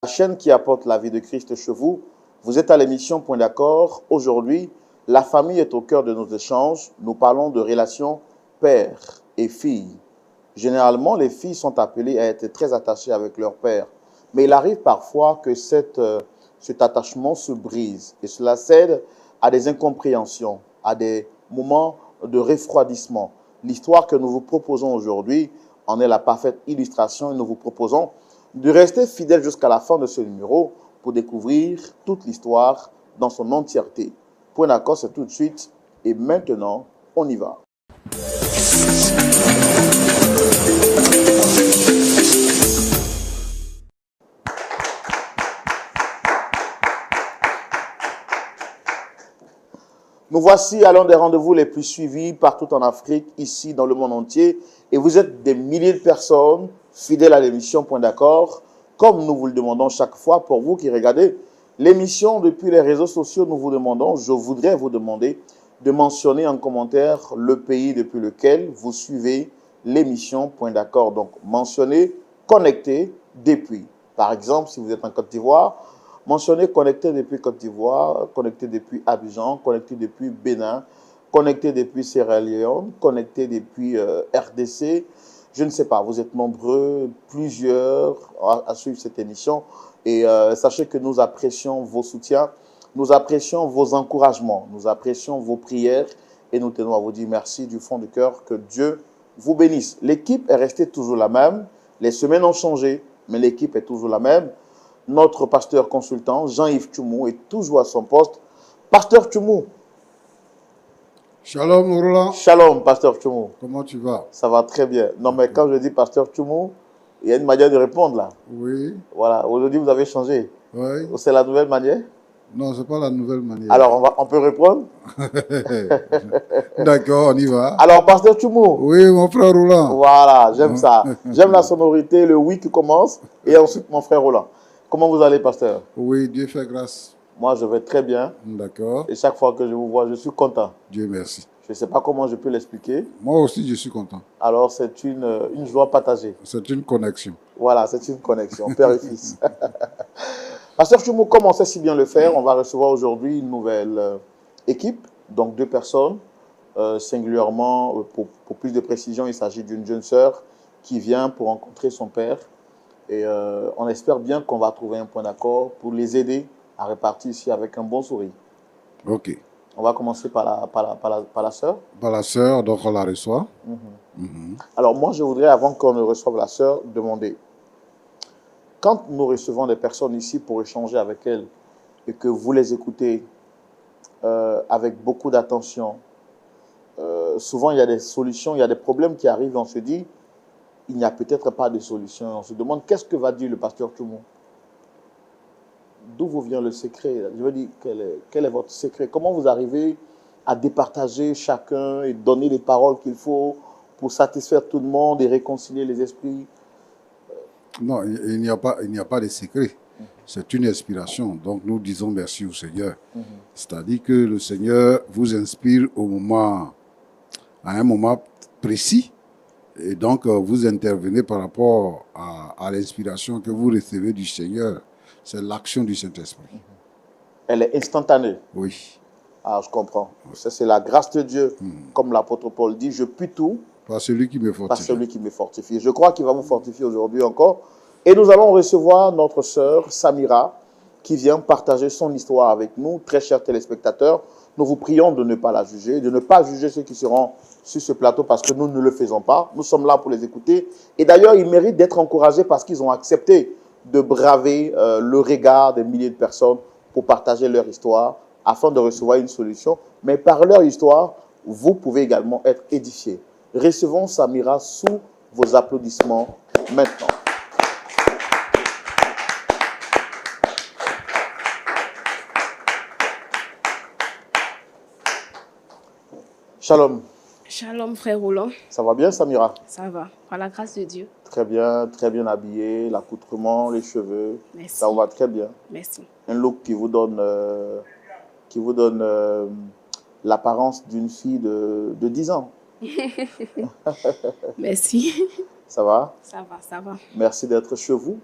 La chaîne qui apporte la vie de Christ chez vous. Vous êtes à l'émission Point d'accord. Aujourd'hui, la famille est au cœur de nos échanges. Nous parlons de relations père et fille. Généralement, les filles sont appelées à être très attachées avec leur père. Mais il arrive parfois que cet attachement se brise. Et cela cède à des incompréhensions, à des moments de refroidissement. L'histoire que nous vous proposons aujourd'hui en est la parfaite illustration et nous vous proposons de rester fidèle jusqu'à la fin de ce numéro pour découvrir toute l'histoire dans son entièreté. Point d'accord, c'est tout de suite. Et maintenant, on y va. Nous voici à l'un des rendez-vous les plus suivis partout en Afrique, ici dans le monde entier. Et vous êtes des milliers de personnes fidèles à l'émission Point d'accord. Comme nous vous le demandons chaque fois, pour vous qui regardez l'émission depuis les réseaux sociaux, nous vous demandons, je voudrais vous demander de mentionner en commentaire le pays depuis lequel vous suivez l'émission Point d'accord. Donc, mentionnez connecté depuis. Par exemple, si vous êtes en Côte d'Ivoire, mentionnez connecté depuis Côte d'Ivoire, connecté depuis Abidjan, connecté depuis Bénin, connecté depuis Sierra Leone, connecté depuis RDC. Je ne sais pas, vous êtes nombreux, plusieurs à suivre cette émission. Et sachez que nous apprécions vos soutiens, nous apprécions vos encouragements, nous apprécions vos prières et nous tenons à vous dire merci du fond du cœur, que Dieu vous bénisse. L'équipe est restée toujours la même, les semaines ont changé, mais l'équipe est toujours la même. Notre pasteur consultant, Jean-Yves Tchoumou, est toujours à son poste. Pasteur Tchoumou. Shalom, Roland. Shalom, pasteur Tchoumou. Comment tu vas? Ça va très bien. Non, mais quand je dis pasteur Tchoumou, il y a une manière de répondre là. Oui. Voilà, aujourd'hui vous avez changé. Oui. C'est la nouvelle manière? Non, ce n'est pas la nouvelle manière. Alors, on peut répondre? D'accord, on y va. Alors, pasteur Tchoumou. Oui, mon frère Roland. Voilà, j'aime ça. J'aime la sonorité, le oui qui commence, et ensuite mon frère Roland. Comment vous allez, pasteur? Oui, Dieu fait grâce. Moi, je vais très bien. D'accord. Et chaque fois que je vous vois, je suis content. Dieu merci. Je ne sais pas comment je peux l'expliquer. Moi aussi, je suis content. Alors, c'est une joie partagée. C'est une connexion. Voilà, c'est une connexion, père et fils. Pasteur Tchoumou, comme on sait si bien le faire, on va recevoir aujourd'hui une nouvelle équipe, donc 2 personnes. Singulièrement, pour plus de précision, il s'agit d'une jeune sœur qui vient pour rencontrer son père. Et on espère bien qu'on va trouver un point d'accord pour les aider à repartir ici avec un bon sourire. Ok. On va commencer par la sœur. Par la sœur, donc on la reçoit. Alors moi, je voudrais, avant qu'on ne reçoive la sœur, demander, quand nous recevons des personnes ici pour échanger avec elles et que vous les écoutez avec beaucoup d'attention, souvent il y a des solutions, il y a des problèmes qui arrivent et on se dit, il n'y a peut-être pas de solution. On se demande, qu'est-ce que va dire le pasteur Tchoumou? D'où vous vient le secret? Je veux dire, quel est votre secret? Comment vous arrivez à départager chacun et donner les paroles qu'il faut pour satisfaire tout le monde et réconcilier les esprits? Non, il n'y a pas de secret. C'est une inspiration. Donc nous disons merci au Seigneur. C'est-à-dire que le Seigneur vous inspire à un moment précis. Et donc vous intervenez par rapport à l'inspiration que vous recevez du Seigneur. C'est l'action du Saint-Esprit. Elle est instantanée. Oui. Ah, je comprends. C'est la grâce de Dieu. Comme l'apôtre Paul dit, je puis tout par celui qui me par fortifie. celui qui me fortifie. Je crois qu'il va vous fortifier aujourd'hui encore. Et nous allons recevoir notre sœur Samira qui vient partager son histoire avec nous. Très chers téléspectateurs, nous vous prions de ne pas la juger, de ne pas juger ceux qui seront sur ce plateau parce que nous ne le faisons pas. Nous sommes là pour les écouter. Et d'ailleurs, ils méritent d'être encouragés parce qu'ils ont accepté de braver le regard des milliers de personnes pour partager leur histoire afin de recevoir une solution. Mais par leur histoire, vous pouvez également être édifiés. Recevons Samira sous vos applaudissements maintenant. Shalom. Shalom, frère Roland. Ça va bien, Samira? Ça va, par la grâce de Dieu. Très bien habillé, l'accoutrement, les cheveux. Merci. Ça vous va très bien. Merci. Un look qui vous donne l'apparence d'une fille de 10 ans. Merci. Ça va? Ça va, ça va. Merci d'être chez vous.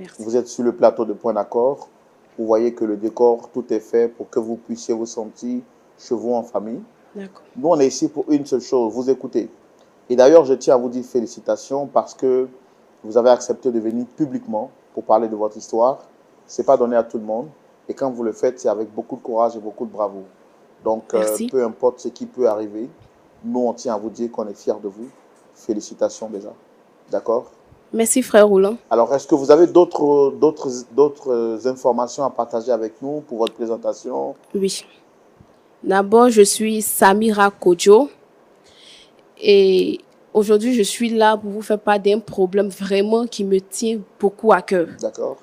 Merci. Vous êtes sur le plateau de Point d'accord. Vous voyez que le décor, tout est fait pour que vous puissiez vous sentir chez vous en famille. D'accord. Nous, on est ici pour une seule chose, vous écouter. Et d'ailleurs, je tiens à vous dire félicitations parce que vous avez accepté de venir publiquement pour parler de votre histoire. Ce n'est pas donné à tout le monde. Et quand vous le faites, c'est avec beaucoup de courage et beaucoup de bravoure. Donc, peu importe ce qui peut arriver, nous, on tient à vous dire qu'on est fiers de vous. Félicitations déjà. D'accord? Merci, frère Roland. Alors, est-ce que vous avez d'autres informations à partager avec nous pour votre présentation? Oui. D'abord, je suis Samira Kodjo. Et aujourd'hui, je suis là pour vous faire part d'un problème vraiment qui me tient beaucoup à cœur. D'accord.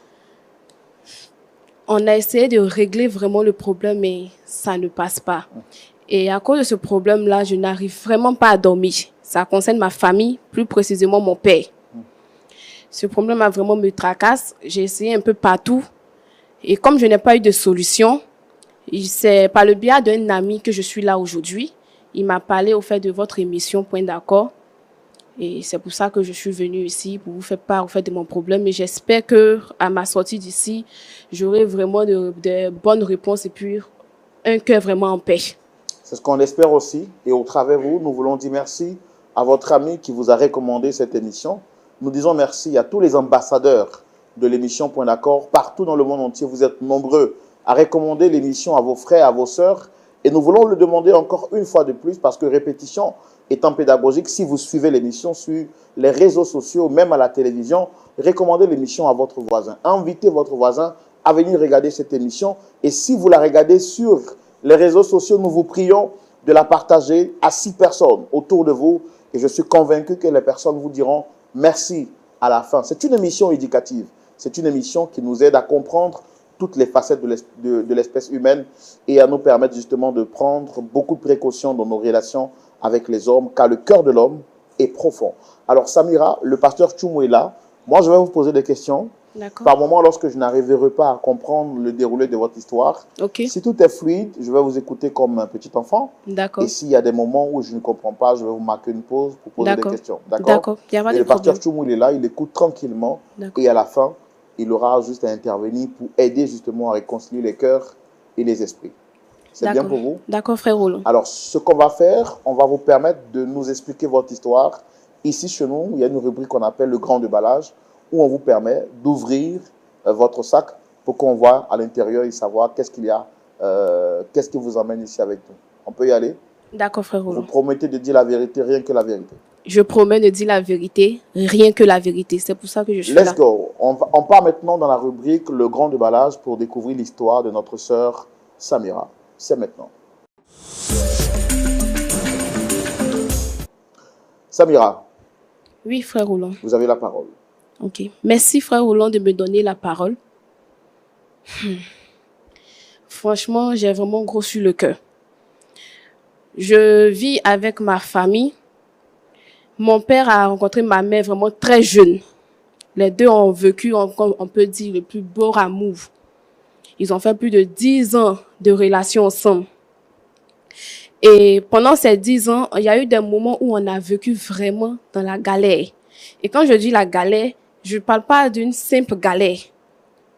On a essayé de régler vraiment le problème, mais ça ne passe pas. Et à cause de ce problème-là, je n'arrive vraiment pas à dormir. Ça concerne ma famille, plus précisément mon père. Ce problème a vraiment me tracasse. J'ai essayé un peu partout. Et comme je n'ai pas eu de solution, c'est par le biais d'un ami que je suis là aujourd'hui. Il m'a parlé au fait de votre émission Point d'accord. Et c'est pour ça que je suis venue ici, pour vous faire part au fait de mon problème. Et j'espère que à ma sortie d'ici, j'aurai vraiment de bonnes réponses et puis un cœur vraiment en paix. C'est ce qu'on espère aussi. Et au travers de vous, nous voulons dire merci à votre ami qui vous a recommandé cette émission. Nous disons merci à tous les ambassadeurs de l'émission Point d'accord. Partout dans le monde entier, vous êtes nombreux à recommander l'émission à vos frères, à vos sœurs. Et nous voulons le demander encore une fois de plus parce que répétition étant pédagogique, si vous suivez l'émission sur les réseaux sociaux, même à la télévision, recommandez l'émission à votre voisin. Invitez votre voisin à venir regarder cette émission. Et si vous la regardez sur les réseaux sociaux, nous vous prions de la partager à 6 personnes autour de vous. Et je suis convaincu que les personnes vous diront merci à la fin. C'est une émission éducative. C'est une émission qui nous aide à comprendre toutes les facettes de l'espèce humaine et à nous permettre justement de prendre beaucoup de précautions dans nos relations avec les hommes, car le cœur de l'homme est profond. Alors Samira, le pasteur Tchoumou est là. Moi, je vais vous poser des questions. Par moment, lorsque je n'arriverai pas à comprendre le déroulé de votre histoire, si tout est fluide, je vais vous écouter comme un petit enfant. Et s'il y a des moments où je ne comprends pas, je vais vous marquer une pause pour poser des questions. D'accord. Et le pasteur Tchoumou, il est là, il écoute tranquillement. Et à la fin, il aura juste à intervenir pour aider justement à réconcilier les cœurs et les esprits. C'est bien pour vous? D'accord, frère Roland. Alors, ce qu'on va faire, on va vous permettre de nous expliquer votre histoire. Ici, chez nous, il y a une rubrique qu'on appelle le grand déballage, où on vous permet d'ouvrir votre sac pour qu'on voit à l'intérieur et savoir qu'est-ce qu'il y a, qu'est-ce qui vous emmène ici avec nous. On peut y aller? D'accord, frère Roland. Vous promettez de dire la vérité, rien que la vérité? Je promets de dire la vérité, rien que la vérité. C'est pour ça que je suis là. Let's go. On part maintenant dans la rubrique le grand déballage pour découvrir l'histoire de notre sœur Samira. C'est maintenant. Samira. Oui, frère Roland. Vous avez la parole. Ok. Merci, frère Roland, de me donner la parole. Franchement, j'ai vraiment gros sur le cœur. Je vis avec ma famille. Mon père a rencontré ma mère vraiment très jeune. Les deux ont vécu, on peut dire, le plus beau amour. Ils ont fait plus de 10 ans de relation ensemble. Et pendant ces 10 ans, il y a eu des moments où on a vécu vraiment dans la galère. Et quand je dis la galère, je ne parle pas d'une simple galère.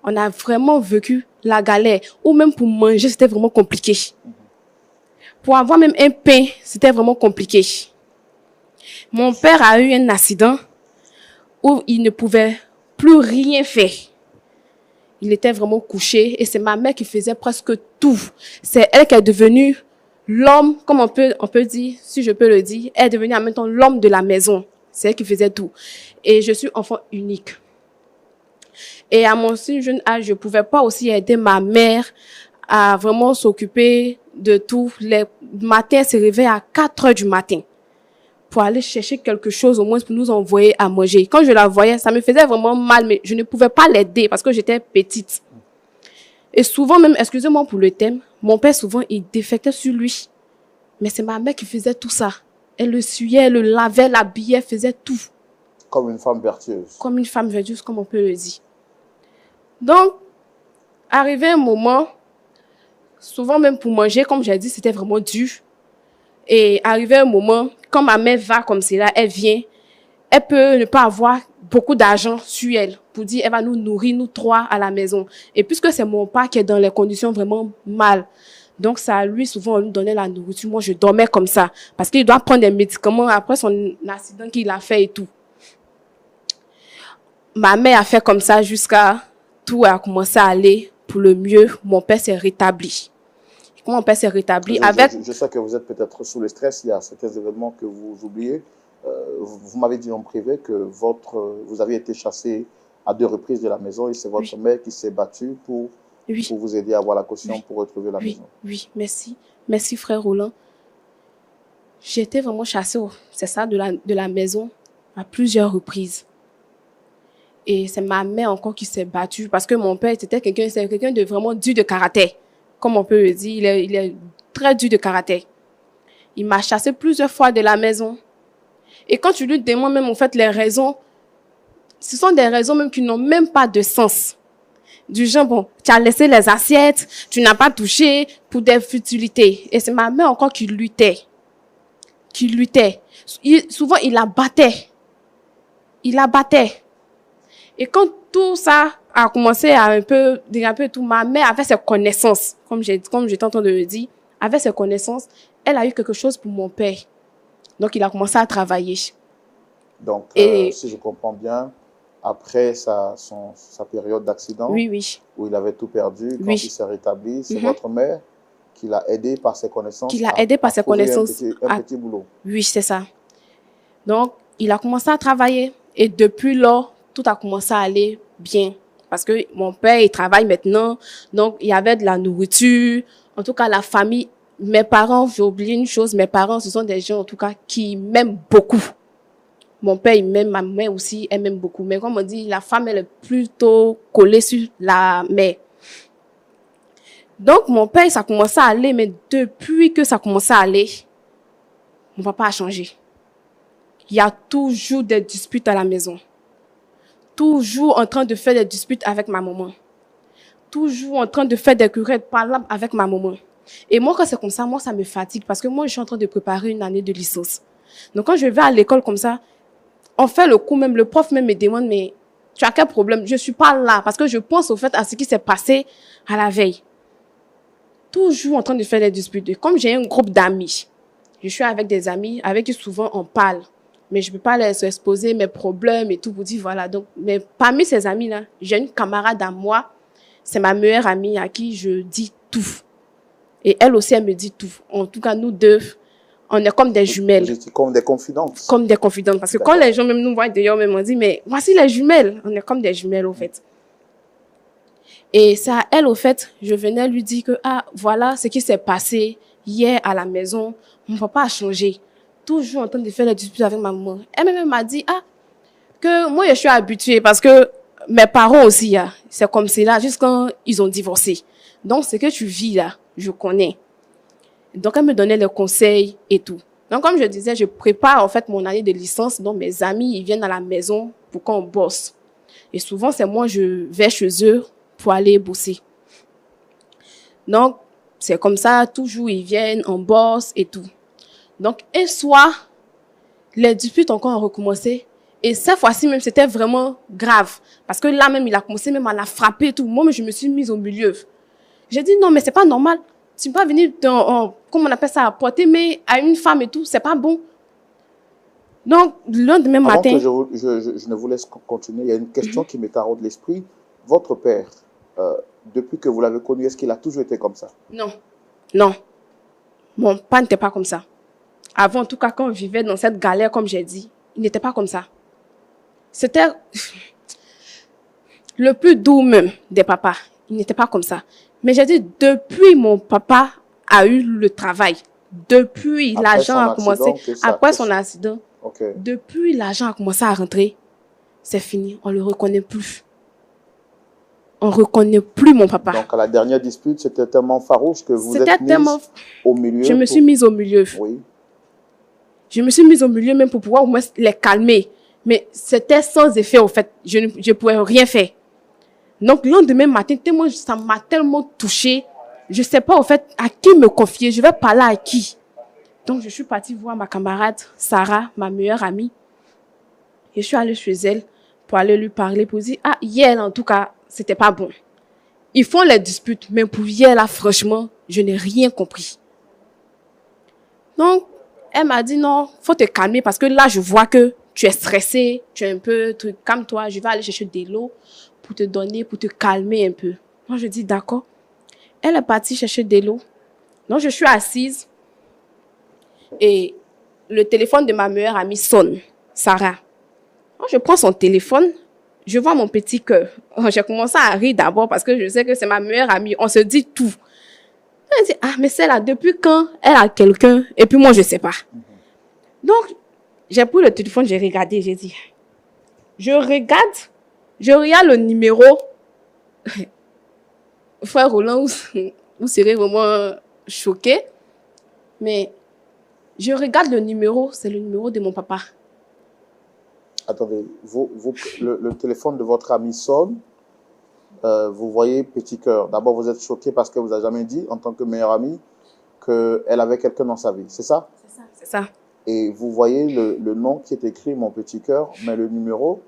On a vraiment vécu la galère. Ou même pour manger, c'était vraiment compliqué. Pour avoir même un pain, c'était vraiment compliqué. Mon père a eu un accident où il ne pouvait plus rien faire. Il était vraiment couché et c'est ma mère qui faisait presque tout. C'est elle qui est devenue l'homme, comme on peut dire, si je peux le dire, elle est devenue en même temps l'homme de la maison. C'est elle qui faisait tout. Et je suis enfant unique. Et à mon si jeune âge, je pouvais pas aussi aider ma mère à vraiment s'occuper de tout. Les matins, elle se réveillait à 4 heures du matin pour aller chercher quelque chose, au moins pour nous envoyer à manger. Quand je la voyais, ça me faisait vraiment mal, mais je ne pouvais pas l'aider parce que j'étais petite. Et souvent même, excusez-moi pour le thème, mon père souvent, il défectait sur lui. Mais c'est ma mère qui faisait tout ça. Elle le suyait, elle le lavait, l'habillait, faisait tout. Comme une femme vertueuse. Comme une femme vertueuse, comme on peut le dire. Donc, arrivé un moment, souvent même pour manger, comme j'ai dit, c'était vraiment dur. Et arrivé un moment, quand ma mère va comme cela, elle vient, elle peut ne pas avoir beaucoup d'argent sur elle pour dire elle va nous nourrir, nous trois, à la maison. Et puisque c'est mon père qui est dans les conditions vraiment mal, donc ça, lui, souvent, on lui donnait la nourriture. Moi, je dormais comme ça parce qu'il doit prendre des médicaments après son accident qu'il a fait et tout. Ma mère a fait comme ça jusqu'à tout a commencé à aller pour le mieux. Mon père s'est rétabli. Comment mon père s'est rétabli avec... Je sais que vous êtes peut-être sous le stress, il y a certains événements que vous oubliez. Vous m'avez dit en privé que vous avez été chassé à 2 reprises de la maison et c'est votre mère qui s'est battue pour vous aider à avoir la caution pour retrouver la maison. Oui, merci. Merci, frère Roland. J'ai été vraiment chassée, c'est ça, de la maison à plusieurs reprises. Et c'est ma mère encore qui s'est battue parce que mon père c'était quelqu'un de vraiment dur de caractère. Comme on peut le dire, il est très dur de caractère. Il m'a chassé plusieurs fois de la maison. Et quand tu lui demandes même en fait les raisons, ce sont des raisons même qui n'ont même pas de sens. Du genre, bon, tu as laissé les assiettes, tu n'as pas touché pour des futilités. Et c'est ma mère encore qui luttait. Souvent, il la battait. Et quand tout ça a commencé à un peu déraper tout, ma mère avait ses connaissanses, comme j'étais en train de le dire, avait ses connaissances, elle a eu quelque chose pour mon père. Donc, il a commencé à travailler. Donc, si je comprends bien, après sa période d'accident, où il avait tout perdu, quand il s'est rétabli, c'est votre mère qui l'a aidé par ses connaissances. Un petit boulot. Oui, c'est ça. Donc, il a commencé à travailler. Et depuis lors, tout a commencé à aller bien. Parce que mon père, il travaille maintenant. Donc, il y avait de la nourriture. En tout cas, la famille, mes parents, j'ai oublié une chose, mes parents, ce sont des gens, en tout cas, qui m'aiment beaucoup. Mon père, il m'aime, ma mère aussi, elle m'aime beaucoup. Mais comme on dit, la femme, elle est plutôt collée sur la mère. Donc, mon père, ça a commencé à aller, mais depuis que ça a commencé à aller, mon papa a changé. Il y a toujours des disputes à la maison. Toujours en train de faire des disputes avec ma maman. Toujours en train de faire des querelles parlables avec ma maman. Et moi, quand c'est comme ça, moi, ça me fatigue parce que moi, je suis en train de préparer une année de licence. Donc, quand je vais à l'école comme ça, on fait le coup même, le prof même me demande, mais tu as quel problème? Je suis pas là parce que je pense au fait à ce qui s'est passé à la veille. Toujours en train de faire des disputes. Comme j'ai un groupe d'amis, je suis avec des amis avec qui souvent on parle. Mais je peux pas les exposer mes problèmes et tout pour dire voilà. Donc, mais parmi ces amis-là, j'ai une camarade à moi, c'est ma meilleure amie à qui je dis tout. Et elle aussi, elle me dit tout. En tout cas, nous deux, on est comme des jumelles. Comme des confidentes. Comme des confidentes. Parce que quand les gens même nous voient d'ailleurs, même on dit, mais voici les jumelles. On est comme des jumelles, au fait. Et c'est à elle, au fait, je venais lui dire que, voilà ce qui s'est passé hier à la maison. Mon papa a changé. Toujours en train de faire des disputes avec ma maman. Elle-même m'a dit, que moi, je suis habituée parce que mes parents aussi, c'est comme c'est là, juste quand ils ont divorcé. Donc, ce que tu vis là, je connais. Donc, elle me donnait les conseils et tout. Donc, comme je disais, je prépare en fait mon année de licence. Donc, mes amis, ils viennent à la maison pour qu'on bosse. Et souvent, c'est moi, je vais chez eux pour aller bosser. Donc, c'est comme ça, toujours, ils viennent, on bosse et tout. Donc, un soir, les disputes ont encore recommencé. Et cette fois-ci même, c'était vraiment grave. Parce que là même, il a commencé même à la frapper et tout. Moi, je me suis mise au milieu. J'ai dit, non, mais c'est pas normal. Tu ne peux pas venir, comment on appelle ça, apporter, mais à une femme et tout, c'est pas bon. Donc, le lendemain matin... Avant que je ne vous laisse continuer, il y a une question qui me taraude l'esprit. Votre père, depuis que vous l'avez connu, est-ce qu'il a toujours été comme ça? Non. Non. Mon père n'était pas comme ça. Avant, en tout cas, quand on vivait dans cette galère, comme j'ai dit, il n'était pas comme ça. C'était le plus doux même des papas. Il n'était pas comme ça. Mais j'ai dit, depuis mon papa a eu le travail, depuis l'argent a commencé, après son accident, depuis l'argent a commencé à rentrer, c'est fini, on ne le reconnaît plus. On ne reconnaît plus mon papa. Donc, à la dernière dispute, c'était tellement farouche que vous êtes mise au milieu. Je me suis mise au milieu. Oui. Je me suis mise au milieu même pour pouvoir au moins les calmer. Mais c'était sans effet, au fait. Je ne pouvais rien faire. Donc, le lendemain matin, ça m'a tellement touchée. Je ne sais pas, au fait, à qui me confier. Je vais parler à qui. Donc, je suis partie voir ma camarade, Sarah, ma meilleure amie. Et je suis allée chez elle pour aller lui parler, pour dire, ah, hier, en tout cas, c'était pas bon. Ils font les disputes, mais pour hier, là, franchement, je n'ai rien compris. Donc, elle m'a dit, non, faut te calmer parce que là, je vois que tu es stressé, tu es un peu, calme-toi, je vais aller chercher de l'eau pour te donner, pour te calmer un peu. Moi, je dis, d'accord. Elle est partie chercher de l'eau. Donc, je suis assise et le téléphone de ma meilleure amie sonne, Sarah. Donc, je prends son téléphone, je vois mon petit cœur. J'ai commencé à rire d'abord parce que je sais que c'est ma meilleure amie. On se dit tout. Elle dit, ah, mais celle-là, depuis quand elle a quelqu'un? Et puis moi, je sais pas. Donc, j'ai pris le téléphone, j'ai regardé, j'ai dit, je regarde le numéro. Frère Roland, vous serez vraiment choqué. Mais je regarde le numéro, c'est le numéro de mon papa. Attendez, le téléphone de votre ami sonne. Vous voyez petit cœur. D'abord, vous êtes choqué parce que vous n'avez jamais dit, en tant que meilleure amie, qu'elle avait quelqu'un dans sa vie. C'est ça? C'est ça. Et vous voyez le nom qui est écrit, mon petit cœur, mais le numéro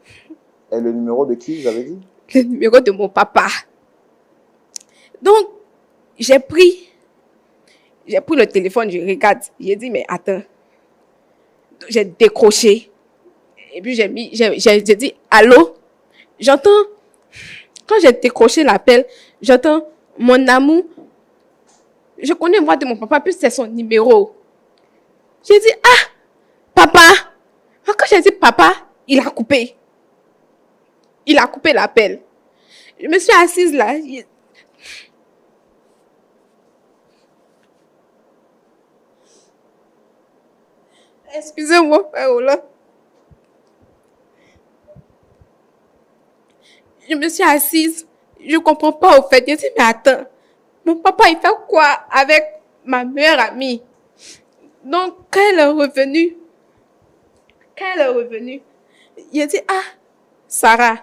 est le numéro de qui, vous avez dit? Le numéro de mon papa. Donc, j'ai pris le téléphone, je regarde. J'ai dit, mais attends. J'ai décroché. Et puis, j'ai dit, allô? J'entends, quand j'ai décroché l'appel, j'entends, mon amour, je connais la voix de mon papa, puis c'est son numéro. J'ai dit, ah, papa. Quand j'ai dit papa, il a coupé. Il a coupé l'appel. Je me suis assise là. Excusez-moi, frère Roland. Je me suis assise. Je comprends pas au fait. Je dis, mais attends. Mon papa, il fait quoi avec ma meilleure amie? Donc, quand elle est revenue, il a dit, ah, Sarah,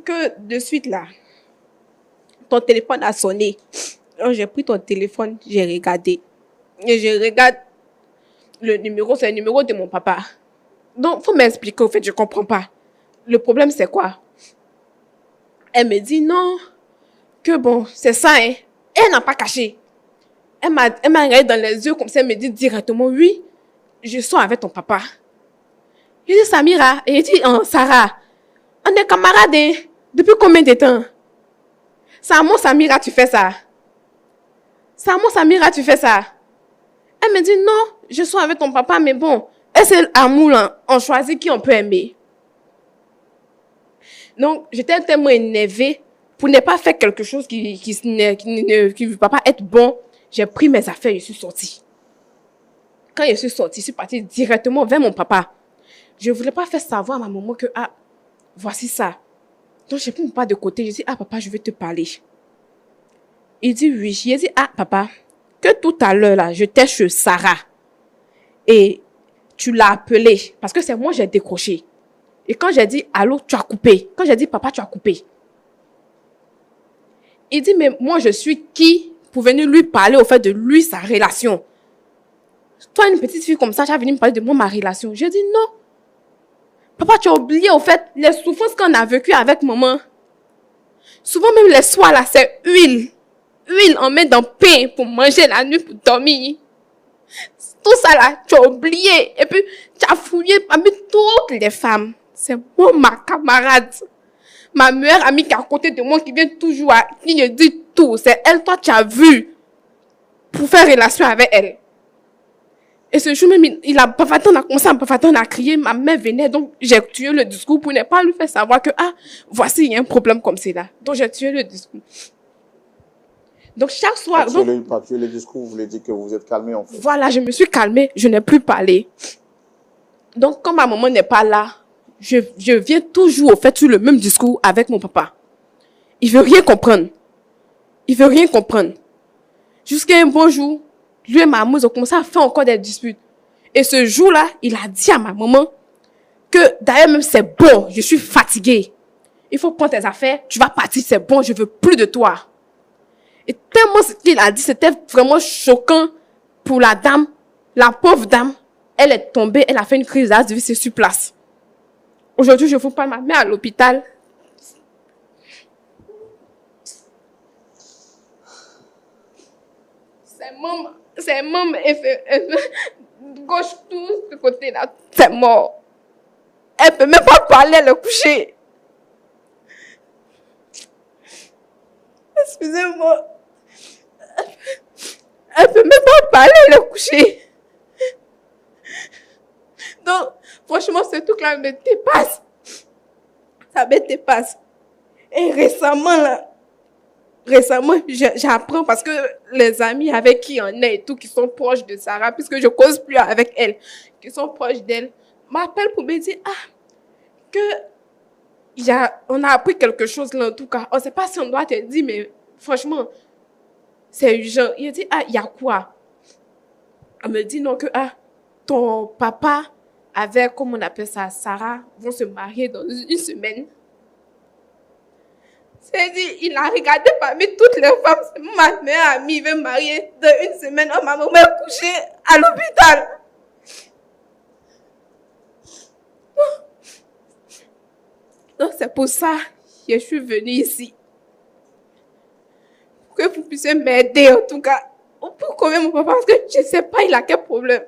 que de suite là, ton téléphone a sonné. Donc, j'ai pris ton téléphone, j'ai regardé. Et je regarde le numéro, c'est le numéro de mon papa. Donc, faut m'expliquer, au fait, je comprends pas. Le problème, c'est quoi? Elle me dit non, que bon, c'est ça, hein. Elle n'a pas caché. Elle m'a regardé dans les yeux comme ça, elle me dit directement, oui, je sors avec ton papa. Je dis, Samira, et elle dit, oh, Sarah, on est camarades, hein. Depuis combien de temps? Samo, Samira, tu fais ça. Samo, Samira, tu fais ça. Elle me dit, non, je sors avec ton papa, mais bon, c'est l'amour, là, on choisit qui on peut aimer. Donc, j'étais tellement énervée pour ne pas faire quelque chose qui ne va pas être bon. J'ai pris mes affaires et je suis sortie. Quand je suis sortie, je suis partie directement vers mon papa. Je ne voulais pas faire savoir à ma maman que, ah, voici ça. Donc, j'ai pris mon papa de côté. Je dis, ah, papa, je vais te parler. Il dit, oui. J'ai dit, ah, papa, que tout à l'heure, là, j'étais chez Sarah. Et tu l'as appelée. Parce que c'est moi, j'ai décroché. Et quand j'ai dit, allô, tu as coupé. Quand j'ai dit, papa, tu as coupé. Il dit, mais moi, je suis qui pour venir lui parler au fait de lui, sa relation? Toi, une petite fille comme ça, tu as venu me parler de moi, ma relation. J'ai dit, non. Papa, tu as oublié, au fait, les souffrances qu'on a vécues avec maman. Souvent, même les soirs, là, c'est huile. Huile, on met dans le pain pour manger la nuit, pour dormir. Tout ça, là, tu as oublié. Et puis, tu as fouillé parmi toutes les femmes. C'est moi, ma camarade. Ma meilleure amie qui est à côté de moi, qui vient toujours, qui me dit tout. C'est elle, toi, tu as vu. Pour faire relation avec elle. Et ce jour même, on a commencé à bavater, on a crié, ma mère venait, donc j'ai tué le discours pour ne pas lui faire savoir que, ah, voici, il y a un problème comme cela. Donc j'ai tué le discours. Donc chaque soir... Pas tuer le discours, vous voulez dire que vous vous êtes calmé en fait. Voilà, je me suis calmée, je n'ai plus parlé. Donc quand ma maman n'est pas là, je viens toujours au fait sur le même discours avec mon papa. Il veut rien comprendre. Il veut rien comprendre. Jusqu'à un bon jour, lui et ma maman ont commencé à faire encore des disputes. Et ce jour-là, il a dit à ma maman que d'ailleurs même c'est bon, je suis fatiguée. Il faut prendre tes affaires, tu vas partir, c'est bon, je veux plus de toi. Et tellement ce qu'il a dit, c'était vraiment choquant pour la dame. La pauvre dame, elle est tombée, elle a fait une crise d'asthme sur place. Aujourd'hui, je vous parle ma mère à l'hôpital. C'est membre gauche, tout ce côté-là, c'est mort. Elle peut même pas parler, elle est couchée. Excusez-moi. Elle peut même pas parler, elle est couchée. Donc, franchement, ce truc-là me dépasse. Ça me dépasse. Et récemment, j'apprends parce que les amis avec qui on est et tout, qui sont proches de Sarah, puisque je cause plus avec elle, qui sont proches d'elle, m'appellent pour me dire, on a appris quelque chose là, en tout cas. On ne sait pas si on doit te dire, mais franchement, c'est urgent. Il dit, il y a quoi? Elle me dit, non, que, ton papa avec, comme on appelle ça, Sarah, vont se marier dans une semaine. C'est-à-dire, il a regardé parmi toutes les femmes. Ma meilleure amie veut marier dans une semaine. Oh, ma maman est couchée à l'hôpital. Donc, c'est pour ça que je suis venue ici. Pour que vous puissiez m'aider, en tout cas. Pour combien mon papa, parce que je ne sais pas, il a quel problème.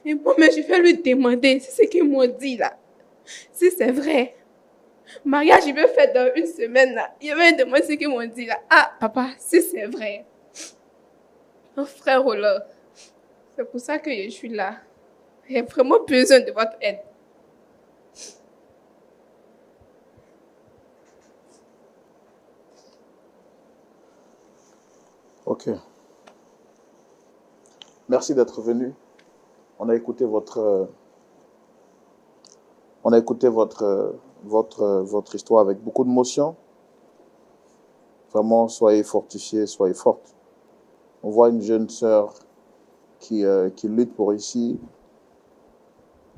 Et moi-même, je vais lui demander, c'est ce qu'ils m'ont dit là. Si c'est vrai. Mariage, il veut faire dans une semaine là. Il va me demander ce qu'ils m'ont dit là. Papa, si c'est vrai. Mon frère Roland, c'est pour ça que je suis là. J'ai vraiment besoin de votre aide. Ok. Merci d'être venu. On a écouté votre histoire avec beaucoup d'émotion. Vraiment, soyez fortifiés, soyez fortes. On voit une jeune sœur qui lutte pour ici.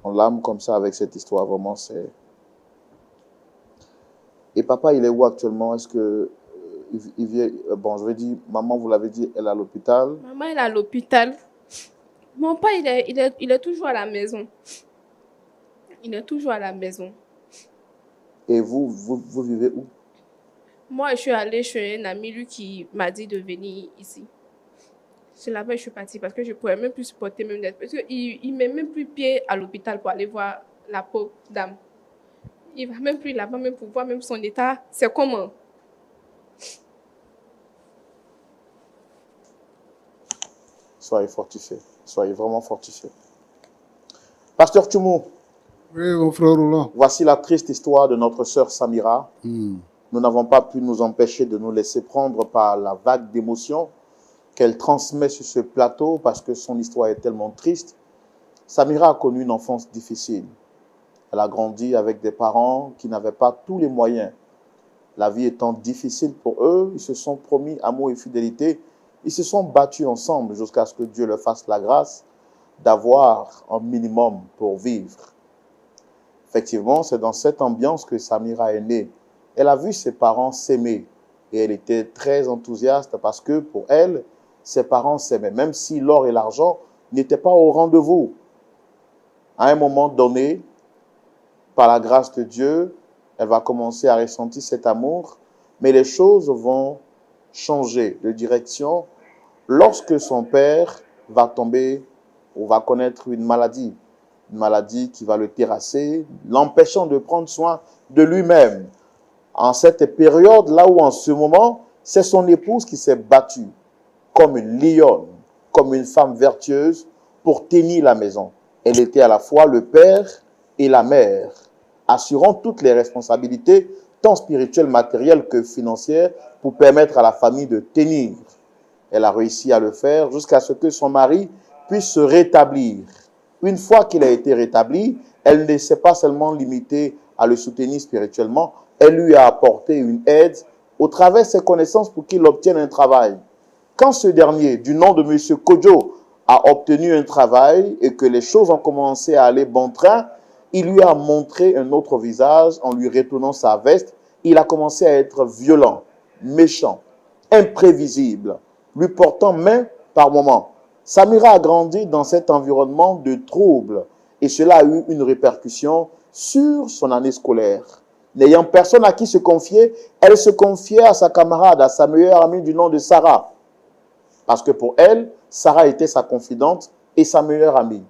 On l'âme comme ça avec cette histoire. Vraiment, c'est... Et papa, il est où actuellement? Est-ce que il vient... Bon, je vais dire, maman, vous l'avez dit, elle est à l'hôpital. Maman, elle est à l'hôpital. Mon père, il est toujours à la maison. Il est toujours à la maison. Et vous vivez où? Moi, je suis allée chez un ami, lui, qui m'a dit de venir ici. C'est là-bas que je suis partie parce que je ne pouvais même plus supporter même d'être. Parce qu'il ne met même plus pied à l'hôpital pour aller voir la pauvre dame. Il ne va même plus là-bas, même pour voir même son état. C'est comment? Soyez fortifiés. Soyez vraiment fortifiés. Pasteur Tchoumou. Oui, mon frère Roland. Voici la triste histoire de notre sœur Samira. Nous n'avons pas pu nous empêcher de nous laisser prendre par la vague d'émotions qu'elle transmet sur ce plateau parce que son histoire est tellement triste. Samira a connu une enfance difficile. Elle a grandi avec des parents qui n'avaient pas tous les moyens. La vie étant difficile pour eux, ils se sont promis amour et fidélité. Ils se sont battus ensemble jusqu'à ce que Dieu leur fasse la grâce d'avoir un minimum pour vivre. Effectivement, c'est dans cette ambiance que Samira est née. Elle a vu ses parents s'aimer et elle était très enthousiaste parce que pour elle, ses parents s'aimaient, même si l'or et l'argent n'étaient pas au rendez-vous. À un moment donné, par la grâce de Dieu, elle va commencer à ressentir cet amour, mais les choses vont changer de direction lorsque son père va tomber ou va connaître une maladie qui va le terrasser, l'empêchant de prendre soin de lui-même. En cette période, là où en ce moment, c'est son épouse qui s'est battue comme une lionne, comme une femme vertueuse pour tenir la maison. Elle était à la fois le père et la mère, assurant toutes les responsabilités, tant spirituelles, matérielles que financières, pour permettre à la famille de tenir. Elle a réussi à le faire jusqu'à ce que son mari puisse se rétablir. Une fois qu'il a été rétabli, elle ne s'est pas seulement limitée à le soutenir spirituellement, elle lui a apporté une aide au travers de ses connaissances pour qu'il obtienne un travail. Quand ce dernier, du nom de M. Kodjo, a obtenu un travail et que les choses ont commencé à aller bon train, il lui a montré un autre visage en lui retournant sa veste. Il a commencé à être violent, méchant, imprévisible, lui portant main par moments. Samira a grandi dans cet environnement de troubles et cela a eu une répercussion sur son année scolaire. N'ayant personne à qui se confier, elle se confiait à sa camarade, à sa meilleure amie du nom de Sarah. Parce que pour elle, Sarah était sa confidente et sa meilleure amie.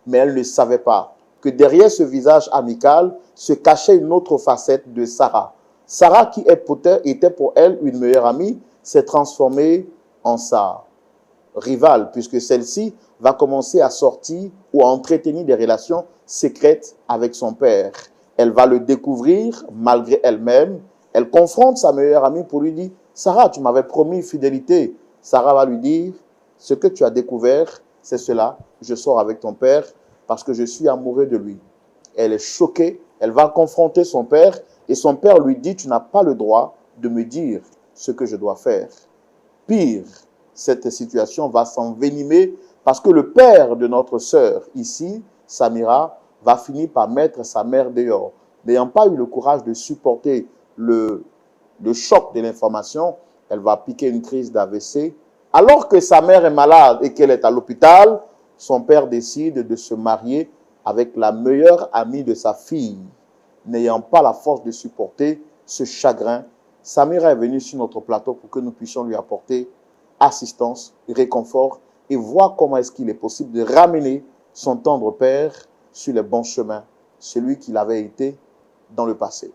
Mais elle ne savait pas que derrière ce visage amical se cachait une autre facette de Sarah. Sarah, qui était pour elle une meilleure amie, s'est transformée en sa rivale, puisque celle-ci va commencer à sortir ou à entretenir des relations secrètes avec son père. Elle va le découvrir malgré elle-même. Elle confronte sa meilleure amie pour lui dire « Sarah, tu m'avais promis fidélité. » Sarah va lui dire « Ce que tu as découvert, c'est cela. Je sors avec ton père parce que je suis amoureux de lui. » Elle est choquée. Elle va confronter son père et son père lui dit « Tu n'as pas le droit de me dire ce que je dois faire. » Pire, cette situation va s'envenimer parce que le père de notre sœur ici, Samira, va finir par mettre sa mère dehors. N'ayant pas eu le courage de supporter le choc de l'information, elle va piquer une crise d'AVC. Alors que sa mère est malade et qu'elle est à l'hôpital, son père décide de se marier avec la meilleure amie de sa fille. N'ayant pas la force de supporter ce chagrin, Samira est venue sur notre plateau pour que nous puissions lui apporter assistance, réconfort et voir comment est-ce qu'il est possible de ramener son tendre père sur les bons chemins, celui qu'il avait été dans le passé.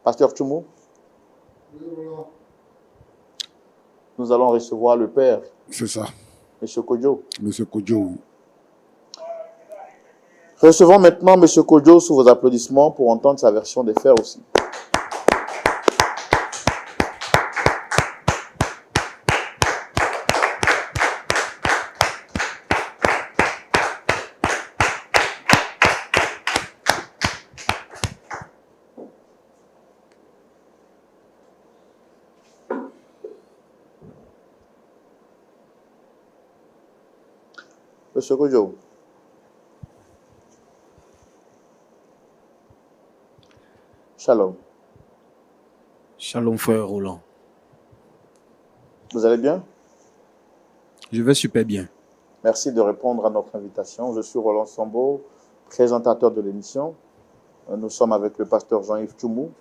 Pasteur Tchoumou, nous allons recevoir le père. C'est ça. M. Kodjo. Monsieur Kodjo, oui. Recevons maintenant M. Kodjo sous vos applaudissements pour entendre sa version des faits aussi. Monsieur Kodjo. Shalom. Shalom, frère Roland. Vous allez bien? Je vais super bien. Merci de répondre à notre invitation. Je suis Roland Sambo, présentateur de l'émission. Nous sommes avec le pasteur Jean-Yves Tchoumou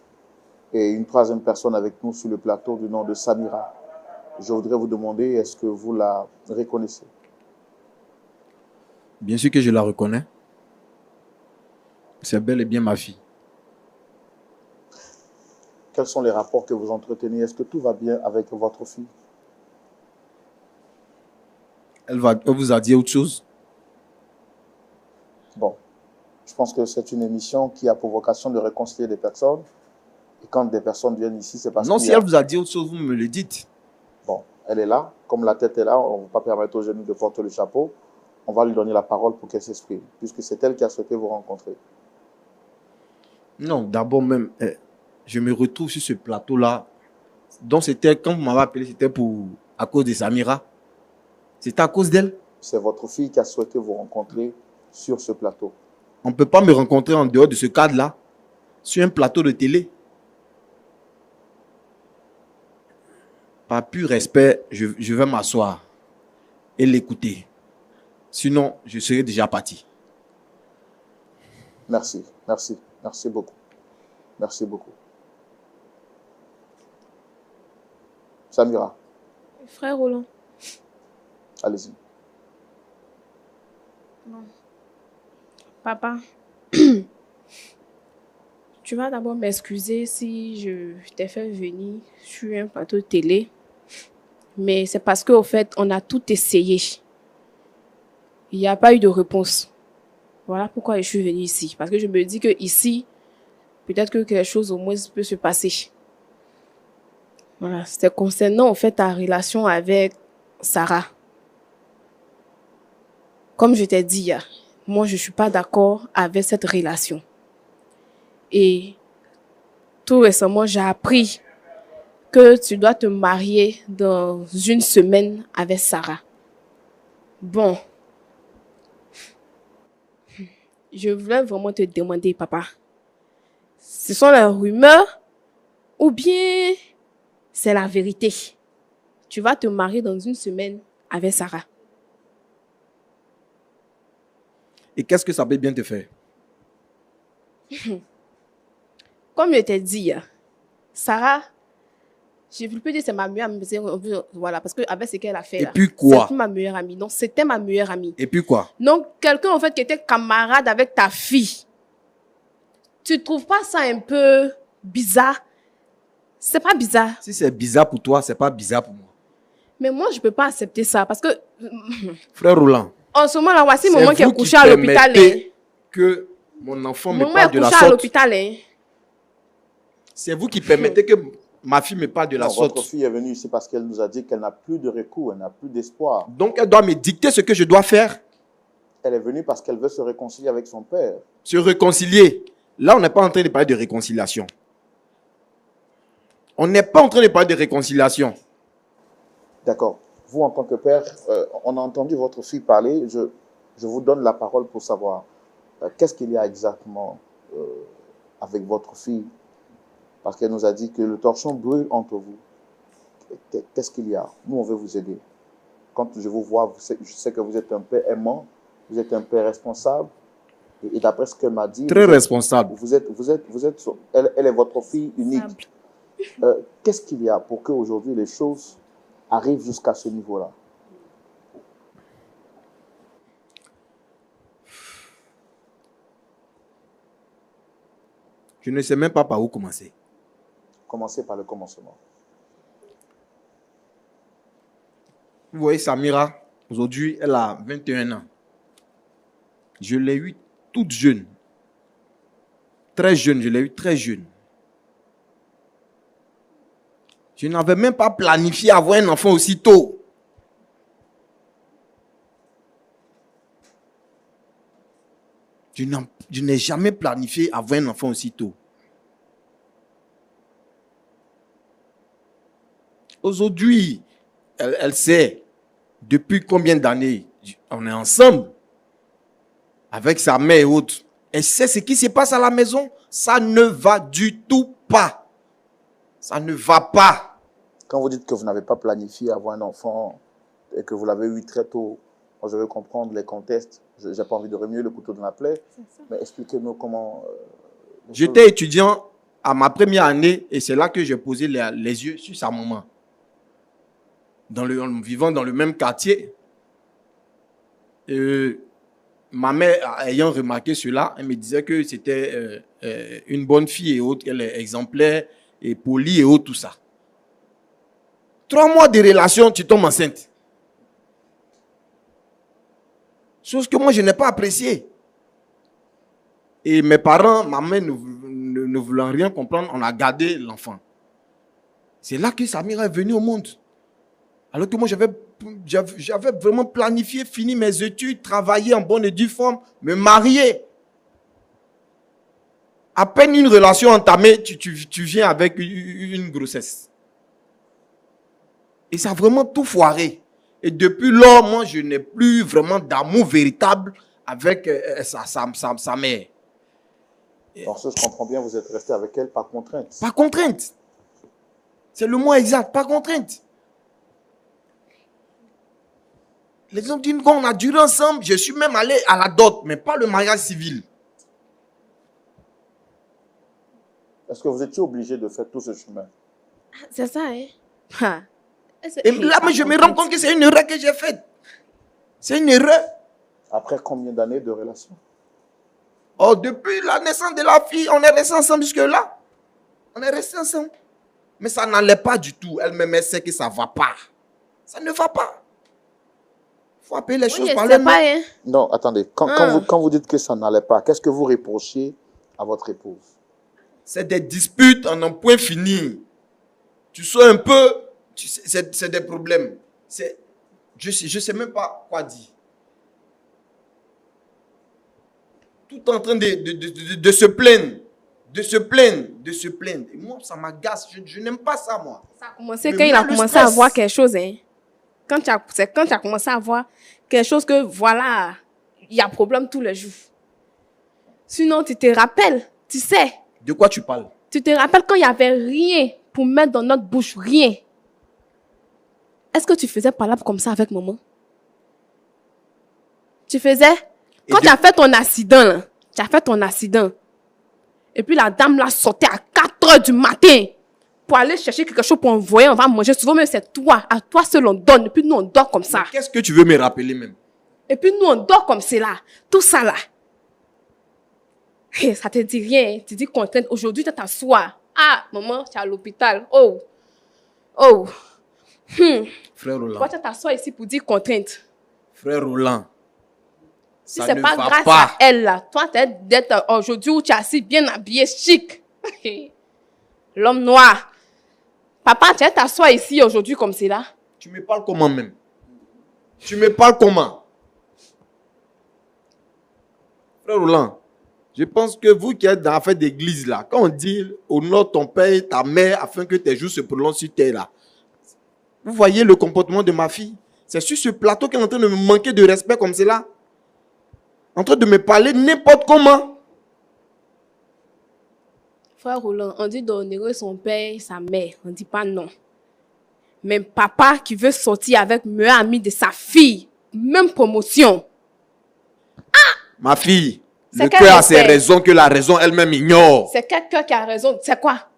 et une troisième personne avec nous sur le plateau du nom de Samira. Je voudrais vous demander, est-ce que vous la reconnaissez? Bien sûr que je la reconnais. C'est bel et bien ma fille. Quels sont les rapports que vous entretenez? Est-ce que tout va bien avec votre fille? Elle vous a dit autre chose? Bon, je pense que c'est une émission qui a pour vocation de réconcilier des personnes. Et quand des personnes viennent ici, c'est parce que... Non, si elle vous a dit autre chose, vous me le dites. Bon, elle est là. Comme la tête est là, on ne va pas permettre aux jeunes de porter le chapeau. On va lui donner la parole pour qu'elle s'exprime, puisque c'est elle qui a souhaité vous rencontrer. Non, d'abord même, je me retrouve sur ce plateau-là. Donc c'était, quand vous m'avez appelé, c'était à cause de Samira. C'était à cause d'elle. C'est votre fille qui a souhaité vous rencontrer sur ce plateau. On ne peut pas me rencontrer en dehors de ce cadre-là, sur un plateau de télé. Par pur respect, je vais m'asseoir et l'écouter. Sinon, je serais déjà parti. Merci, merci, merci beaucoup. Merci beaucoup. Samira. Frère Roland. Allez-y. Non. Papa, tu vas d'abord m'excuser si je t'ai fait venir sur un plateau de télé. Mais c'est parce qu'au fait, on a tout essayé. Il n'y a pas eu de réponse. Voilà pourquoi je suis venue ici. Parce que je me dis que ici, peut-être que quelque chose au moins peut se passer. Voilà, c'était concernant en fait ta relation avec Sarah. Comme je t'ai dit hier, moi je ne suis pas d'accord avec cette relation. Et tout récemment, j'ai appris que tu dois te marier dans une semaine avec Sarah. Bon. Je voulais vraiment te demander, papa, ce sont les rumeurs ou bien c'est la vérité? Tu vas te marier dans une semaine avec Sarah. Et qu'est-ce que ça peut bien te faire? Comme je t'ai dit, Sarah, je ne peux dire que c'est ma meilleure amie. Voilà, parce qu'avec ce qu'elle a fait Et là. puis quoi? C'est plus ma meilleure amie. Donc, c'était ma meilleure amie. Et puis quoi? Donc, quelqu'un, en fait, qui était camarade avec ta fille. Tu trouves pas ça un peu bizarre? C'est pas bizarre. Si c'est bizarre pour toi, c'est pas bizarre pour moi. Mais moi, je peux pas accepter ça parce que, Frère Roland, en ce moment, là, voici c'est maman qui est vous qui couchée à l'hôpital. permettez que mon enfant me Maman parle est de la couchée à sorte. l'hôpital. C'est vous qui permettez que ma fille me parle de la Non, votre sorte. fille est venue ici parce qu'elle nous a dit qu'elle n'a plus de recours, elle n'a plus d'espoir. Donc, elle doit me dicter ce que je dois faire. Elle est venue parce qu'elle veut se réconcilier avec son père. Se réconcilier. Là, on n'est pas en train de parler de réconciliation. On n'est pas en train de parler de réconciliation. D'accord. Vous, en tant que père, on a entendu votre fille parler. Je vous donne la parole pour savoir qu'est-ce qu'il y a exactement avec votre fille. Parce qu'elle nous a dit que le torchon brûle entre vous. Qu'est-ce qu'il y a? Nous, on veut vous aider. Quand je vous vois, je sais que vous êtes un père aimant, vous êtes un père responsable. Et d'après ce qu'elle m'a dit, Très responsable. elle est votre fille unique. Qu'est-ce qu'il y a pour qu'aujourd'hui les choses arrivent jusqu'à ce niveau-là? Je ne sais même pas par où commencer. Commencez par le commencement. Vous voyez, Samira, aujourd'hui, elle a 21 ans. Je l'ai eue toute jeune. Très jeune, je l'ai eue très jeune. Je n'avais même pas planifié avoir un enfant aussi tôt. Je n'ai jamais planifié avoir un enfant aussi tôt. Aujourd'hui, elle sait depuis combien d'années on est ensemble avec sa mère et autres. Elle sait ce qui se passe à la maison. Ça ne va du tout pas. Ça ne va pas. Quand vous dites que vous n'avez pas planifié avoir un enfant et que vous l'avez eu très tôt, moi je veux comprendre les contextes. Je n'ai pas envie de remuer le couteau dans la plaie, mais expliquez-nous comment... J'étais étudiant à ma première année et c'est là que j'ai posé les yeux sur sa maman. Vivant dans le même quartier. Ma mère, ayant remarqué cela, elle me disait que c'était une bonne fille et autres, qu'elle est exemplaire et polie et autres, tout ça. 3 mois de relation, tu tombes enceinte. Chose que moi, je n'ai pas appréciée. Et mes parents, ma mère ne voulant rien comprendre, on a gardé l'enfant. C'est là que Samira est venue au monde. Alors que moi, j'avais vraiment planifié, fini mes études, travailler en bonne et due forme, me marier. À peine une relation entamée, tu viens avec une grossesse. Et ça a vraiment tout foiré. Et depuis lors, moi, je n'ai plus vraiment d'amour véritable avec sa mère. Alors, si je comprends bien, vous êtes resté avec elle par contrainte. Par contrainte. C'est le mot exact, par contrainte. Les hommes disent qu'on a duré ensemble. Je suis même allé à la dot, mais pas le mariage civil. Est-ce que vous étiez obligé de faire tout ce chemin? C'est ça, hein? Et là, mais je me rends compte que c'est une erreur que j'ai faite. C'est une erreur. Après combien d'années de relation? Oh, depuis la naissance de la fille, on est resté ensemble jusque-là. On est resté ensemble. Mais ça n'allait pas du tout. Elle-même sait que ça ne va pas. Ça ne va pas. Il faut appeler les choses par leur nom. Hein? Non, attendez. Quand vous dites que ça n'allait pas, qu'est-ce que vous reprochez à votre épouse? C'est des disputes en un point fini. Tu sais un peu, c'est des problèmes. Je ne sais même pas quoi dire. Tout en train de se plaindre. De se plaindre. Et moi, ça m'agace. Je n'aime pas ça, moi. Ça a commencé quand il a commencé à voir quelque chose. Hein. C'est quand tu as commencé à voir quelque chose que, voilà, il y a problème tous les jours. Sinon, tu te rappelles, tu sais. De quoi tu parles? Tu te rappelles quand il n'y avait rien pour mettre dans notre bouche, rien. Est-ce que tu faisais palabre comme ça avec maman? Tu faisais? Quand tu as fait ton accident, là, tu as fait ton accident. Et puis la dame là sortait à 4 heures du matin pour aller chercher quelque chose pour envoyer, on va manger. Souvent même c'est toi, à toi seul on donne. Et puis nous on dort comme ça. Qu'est-ce que tu veux me rappeler même? Et puis nous on dort comme c'est là. Tout ça là. Hey, ça te dit rien. Tu dis contrainte. Aujourd'hui tu t'assois. Ah, maman, tu es à l'hôpital. Oh. Oh. Frère Roland. Pourquoi tu t'assois ici pour dire contrainte? Frère Roland. Si c'est pas grâce à elle là, toi tu es d'être aujourd'hui où tu es assis bien habillé, chic. L'homme noir. Papa, tu es t'assois ici aujourd'hui comme c'est là. Tu me parles comment même? Tu me parles comment? Frère Roland, je pense que vous qui êtes dans l'affaire d'église là, quand on dit honore ton père et ta mère afin que tes jours se prolongent sur terre là, vous voyez le comportement de ma fille? C'est sur ce plateau qu'elle est en train de me manquer de respect comme cela. En train de me parler n'importe comment. Frère Roland, on dit d'honorer son père et sa mère. On dit pas non. Même papa qui veut sortir avec le meilleur ami de sa fille, même promotion. Ma fille, C'est le quel cœur a ses respect? raisons que la raison elle-même ignore. C'est quelqu'un qui a raison. C'est quoi?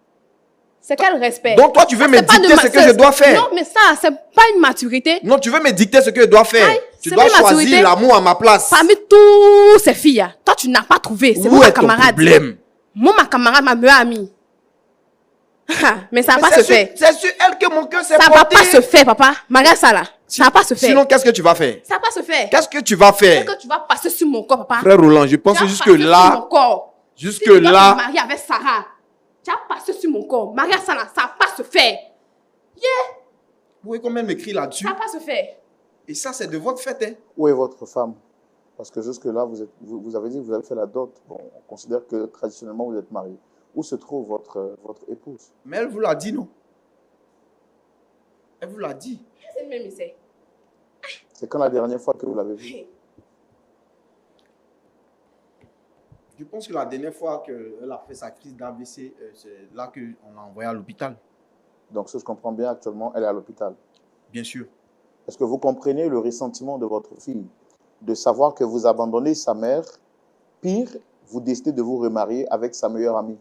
C'est quel respect? Donc toi, tu veux Ça, me c'est pas dicter de ce ma- que je dois faire? Non, mais ça, c'est pas une maturité. Non, tu veux me dicter ce que je dois faire. Aïe, Tu c'est dois pas une maturité. choisir l'amour à ma place. Parmi toutes ces filles, toi, tu n'as pas trouvé. C'est Où moi, ma est ton camarade. problème? Moi, ma camarade, ma meilleure amie. Mais ça va pas se faire. C'est sur elle que mon cœur s'est Ça va porté. pas se faire, papa. Regarde ça là. Ça va pas se faire. Sinon, qu'est-ce que tu vas faire? Ça va pas se faire. Qu'est-ce que tu vas faire? Est-ce que tu vas passer sur mon corps, papa? Frère Roland, je pense Tu que vas jusque passer sur mon là, corps. jusque Si tu dois te là, marier avec Sarah, tu vas passer sur mon corps. Maria ça là, ça va pas se faire. vous voyez combien elle m'écrit là-dessus? Ça va pas se faire. Et ça, c'est de votre fait, hein? Où est votre femme? Parce que jusque-là, vous avez dit que vous avez fait la dot. Bon, on considère que traditionnellement, vous êtes marié. Où se trouve votre épouse? Mais elle vous l'a dit, non? Elle vous l'a dit. C'est le même essai. C'est quand la dernière fois que vous l'avez vue? Je pense que la dernière fois qu'elle a fait sa crise d'AVC, c'est là qu'on l'a envoyée à l'hôpital. Donc, si je comprends bien, actuellement, elle est à l'hôpital. Bien sûr. Est-ce que vous comprenez le ressentiment de votre fille de savoir que vous abandonnez sa mère, pire, vous décidez de vous remarier avec sa meilleure amie?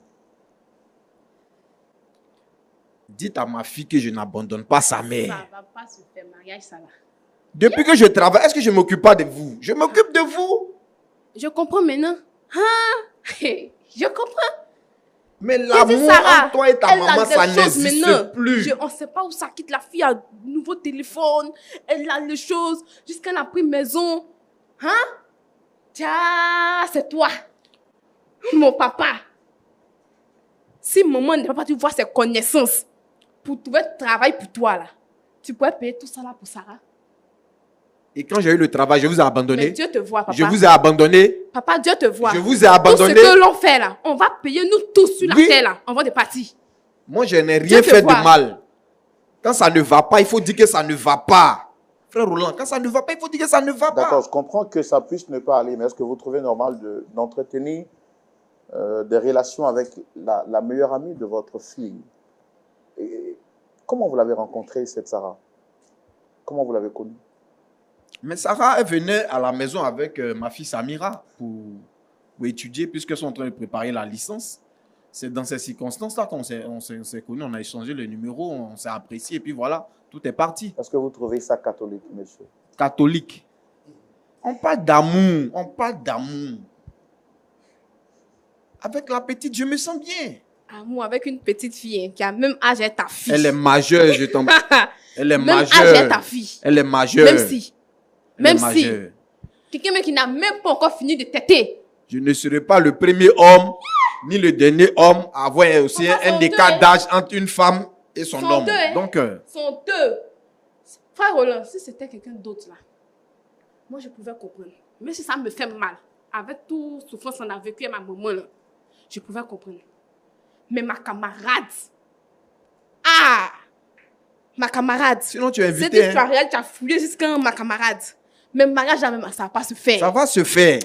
Dites à ma fille que je n'abandonne pas sa mère. Ça va pas se faire, mariage ça là. Depuis que je travaille, est-ce que je ne m'occupe pas de vous? Je m'occupe de vous. Je comprends maintenant. Ah, je comprends. Mais J'ai dit, l'amour Sarah, entre toi et ta elle maman, a des ça choses n'existe maintenant. plus. On ne sait pas où ça quitte. La fille a un nouveau téléphone. Elle a les choses. Jusqu'à elle a pris maison. Hein? Tiens, c'est toi. Mon papa. Si maman n'est pas partie voir ses connaissances pour trouver travail pour toi, là, tu pourrais payer tout ça là pour Sarah. Et quand j'ai eu le travail, je vous ai abandonné. Mais Dieu te voit, papa. Je vous ai abandonné. Papa, Dieu te voit. Je vous ai abandonné. Tout ce que l'on fait là, on va payer nous tous sur Oui. la terre là. On va de partir. Moi, je n'ai Dieu rien te fait voit. de mal. Quand ça ne va pas, il faut dire que ça ne va pas. Frère Roland, quand ça ne va pas, il faut dire que ça ne va D'accord, pas. je comprends que ça puisse ne pas aller, mais est-ce que vous trouvez normal d'entretenir des relations avec la meilleure amie de votre fille? Et comment vous l'avez rencontrée, cette Sarah? Comment vous l'avez connue? Mais Sarah, elle venait à la maison avec ma fille Samira pour étudier, puisqu'ils sont en train de préparer la licence. C'est dans ces circonstances-là qu'on s'est connus, on a échangé le numéro, on s'est apprécié, et puis voilà, tout est parti. Est-ce que vous trouvez ça catholique, monsieur? Catholique. On parle d'amour, on parle d'amour. Avec la petite, je me sens bien. Amour avec une petite fille hein, qui a même âge à ta fille. Elle est majeure, je t'en... Elle est même âge à majeure. ta fille. Elle est majeure. Même si. Elle est Même si. majeure. Quelqu'un même qui n'a même pas encore fini de têter. Je ne serai pas le premier homme, ni le dernier homme à avoir aussi Papa, un sont décalage deux, d'âge entre une femme et son Sont homme. deux, hein. Donc, Sont deux. Frère Roland, si c'était quelqu'un d'autre là, moi je pouvais comprendre. Même si ça me fait mal, avec toute souffrance qu'on a vécu avec ma maman là, je pouvais comprendre. Mais ma camarade, ma camarade, sinon tu es c'est invité. que tu as réel, tu as fouillé jusqu'à ma camarade. Mais mariage, ça ne va pas se faire. Ça va se faire.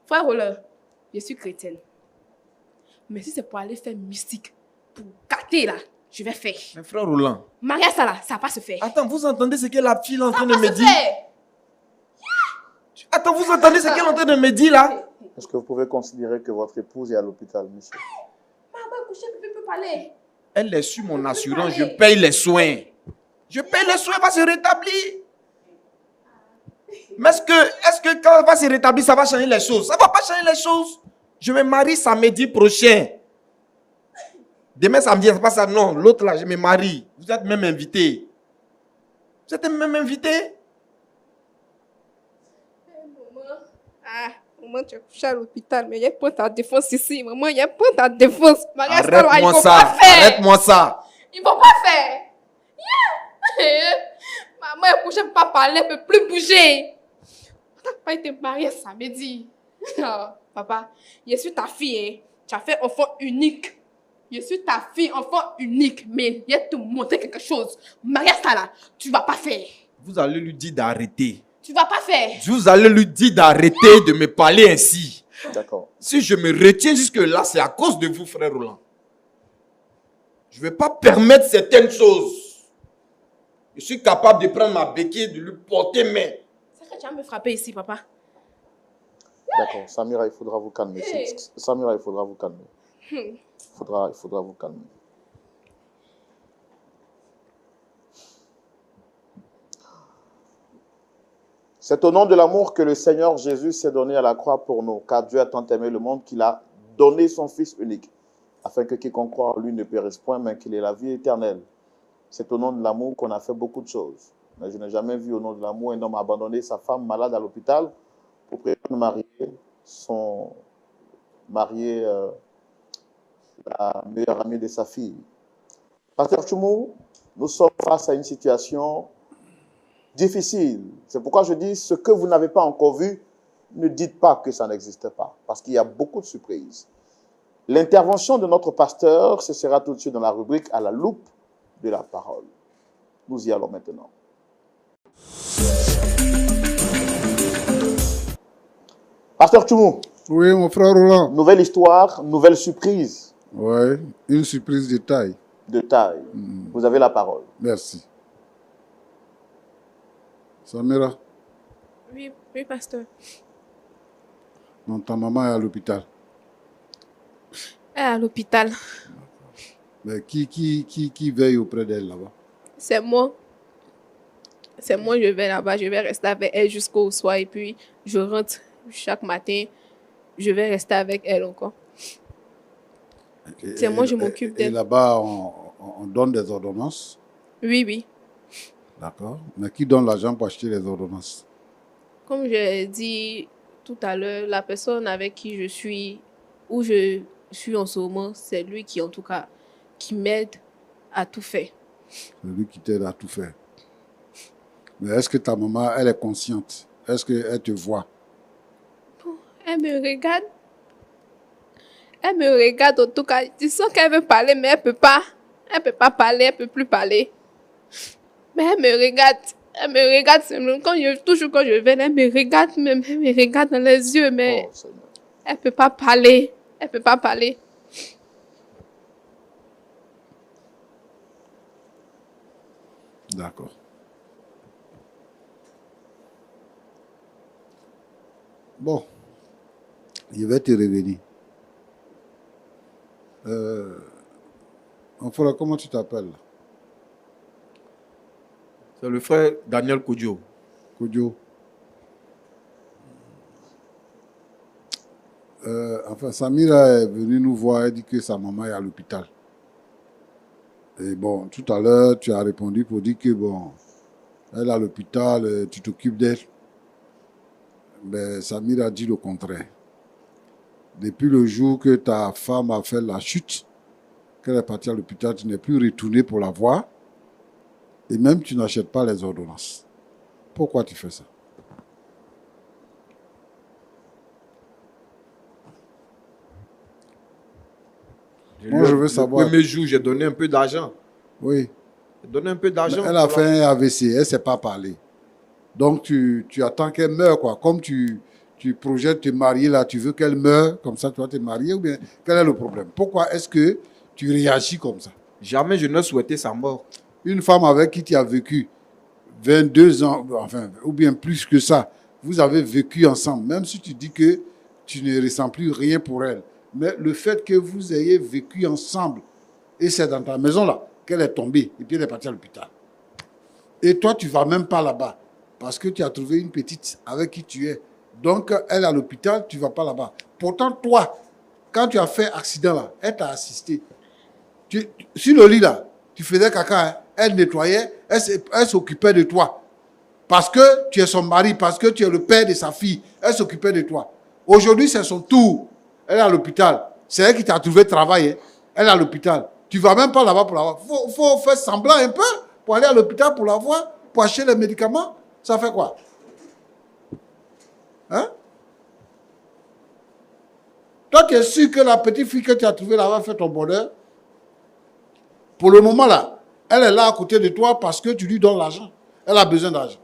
Frère Roland, je suis chrétienne. Mais si c'est pour aller faire mystique, pour gâter là, je vais faire. Mais frère Roland, Mariage, ça là, ça va pas se faire. attends, vous entendez ce que la fille est en Ça train va de pas me se dire? faire. Attends, vous entendez ce qu'elle est en train de me dire là? Est-ce que vous pouvez considérer que votre épouse est à l'hôpital, monsieur? Maman, coucher, tu peux parler. Elle est sur mon assurance, je paye les soins. Je paye les soins, elle va se rétablir. Mais est-ce que quand elle va se rétablir, ça va changer les choses? Ça ne va pas changer les choses. Je me marie samedi prochain. Demain samedi, c'est pas ça. Non, l'autre là, je me marie. Vous êtes même invité. Vous êtes même invité. Maman, tu es couché à l'hôpital, mais il y a pas ta défense ici. Maman, il y a pas ta défense. Arrête-moi ça. Arrête-moi ça. Ils vont pas faire. Yeah. Maman est couchée, elle peut pas parler, elle peut plus bouger. Tu n'as pas été mariée samedi. Oh, papa, je suis ta fille. Hein. Tu as fait enfant unique. Je suis ta fille, enfant unique. Mais je vais te montrer quelque chose. Maria, ça là, tu vas pas faire. Vous allez lui dire d'arrêter. Tu vas pas faire. Vous allez lui dire d'arrêter de me parler ainsi. D'accord. Si je me retiens jusque-là, c'est à cause de vous, frère Roland. Je ne vais pas permettre certaines choses. Je suis capable de prendre ma béquille et de lui porter main. C'est que tu vas me frapper ici, papa. D'accord. Samira, il faudra vous calmer. Samira, il faudra vous calmer. Il faudra vous calmer. C'est au nom de l'amour que le Seigneur Jésus s'est donné à la croix pour nous, car Dieu a tant aimé le monde qu'il a donné son Fils unique, afin que quiconque croit en lui ne périsse point, mais qu'il ait la vie éternelle. C'est au nom de l'amour qu'on a fait beaucoup de choses. Mais je n'ai jamais vu au nom de l'amour un homme abandonner sa femme malade à l'hôpital pour préparer la meilleure amie de sa fille. Pasteur Choumou, nous sommes face à une situation difficile. C'est pourquoi je dis, ce que vous n'avez pas encore vu, ne dites pas que ça n'existe pas, parce qu'il y a beaucoup de surprises. L'intervention de notre pasteur, ce sera tout de suite dans la rubrique « À la loupe de la parole ». Nous y allons maintenant. Pasteur Choumou. Oui, mon frère Roland. Nouvelle histoire, nouvelle surprise. Oui, une surprise de taille. De taille. Vous avez la parole. Merci. Samira. Oui, pasteur. Donc, ta maman est à l'hôpital. Elle est à l'hôpital. Mais qui veille auprès d'elle là-bas? C'est moi. C'est moi, je vais là-bas, je vais rester avec elle jusqu'au soir et puis je rentre chaque matin. Je vais rester avec elle encore. C'est moi, je m'occupe d'elle. Et là-bas, on donne des ordonnances? Oui. D'accord. Mais qui donne l'argent pour acheter les ordonnances? Comme je l'ai dit tout à l'heure, la personne avec qui je suis, où je suis en ce moment, c'est lui qui, en tout cas, qui m'aide à tout faire. C'est lui qui t'aide à tout faire. Mais est-ce que ta maman, elle est consciente? Est-ce qu'elle te voit? Bon, elle me regarde. Elle me regarde en tout cas. Je sens qu'elle veut parler, mais elle ne peut pas. Elle ne peut pas parler, elle ne peut plus parler. Mais elle me regarde. Elle me regarde. Toujours quand je vais, elle me regarde même. Elle me regarde dans les yeux, mais elle ne peut pas parler. Elle ne peut pas parler. D'accord. Bon, je vais te revenir. Enfin, comment tu t'appelles? C'est le frère Daniel Kodjo. Kodjo. Enfin, Samira est venue nous voir, elle dit que sa maman est à l'hôpital. Et bon, tout à l'heure, tu as répondu pour dire que bon, elle est à l'hôpital, tu t'occupes d'elle. Mais Samira a dit le contraire. Depuis le jour que ta femme a fait la chute, qu'elle est partie à l'hôpital, tu n'es plus retourné pour la voir. Et même tu n'achètes pas les ordonnances. Pourquoi tu fais ça? Moi, je veux savoir. Le premier jour, j'ai donné un peu d'argent. Oui. J'ai donné un peu d'argent. Elle a fait un AVC, elle ne sait pas parler. Donc, tu attends qu'elle meure, quoi. Comme tu projettes te marier là, tu veux qu'elle meure, comme ça tu vas te marier, ou bien quel est le problème? Pourquoi est-ce que tu réagis comme ça? Jamais je ne souhaitais sa mort. Une femme avec qui tu as vécu 22 ans, enfin, ou bien plus que ça, vous avez vécu ensemble, même si tu dis que tu ne ressens plus rien pour elle. Mais le fait que vous ayez vécu ensemble, et c'est dans ta maison là, qu'elle est tombée, et puis elle est partie à l'hôpital. Et toi, tu ne vas même pas là-bas, parce que tu as trouvé une petite avec qui tu es. Donc, elle est à l'hôpital, tu ne vas pas là-bas. Pourtant, toi, quand tu as fait accident là, elle t'a assisté. Sur le lit là, tu faisais caca, hein, elle nettoyait, elle s'occupait de toi. Parce que tu es son mari, parce que tu es le père de sa fille, elle s'occupait de toi. Aujourd'hui, c'est son tour. Elle est à l'hôpital. C'est elle qui t'a trouvé travail. Hein. Elle est à l'hôpital. Tu ne vas même pas là-bas pour la voir. Il faut faire semblant un peu pour aller à l'hôpital pour la voir, pour acheter les médicaments. Ça fait quoi? Hein? Toi, tu es sûr que la petite fille que tu as trouvée là-bas fait ton bonheur? Pour le moment là, elle est là à côté de toi parce que tu lui donnes l'argent. Elle a besoin d'argent.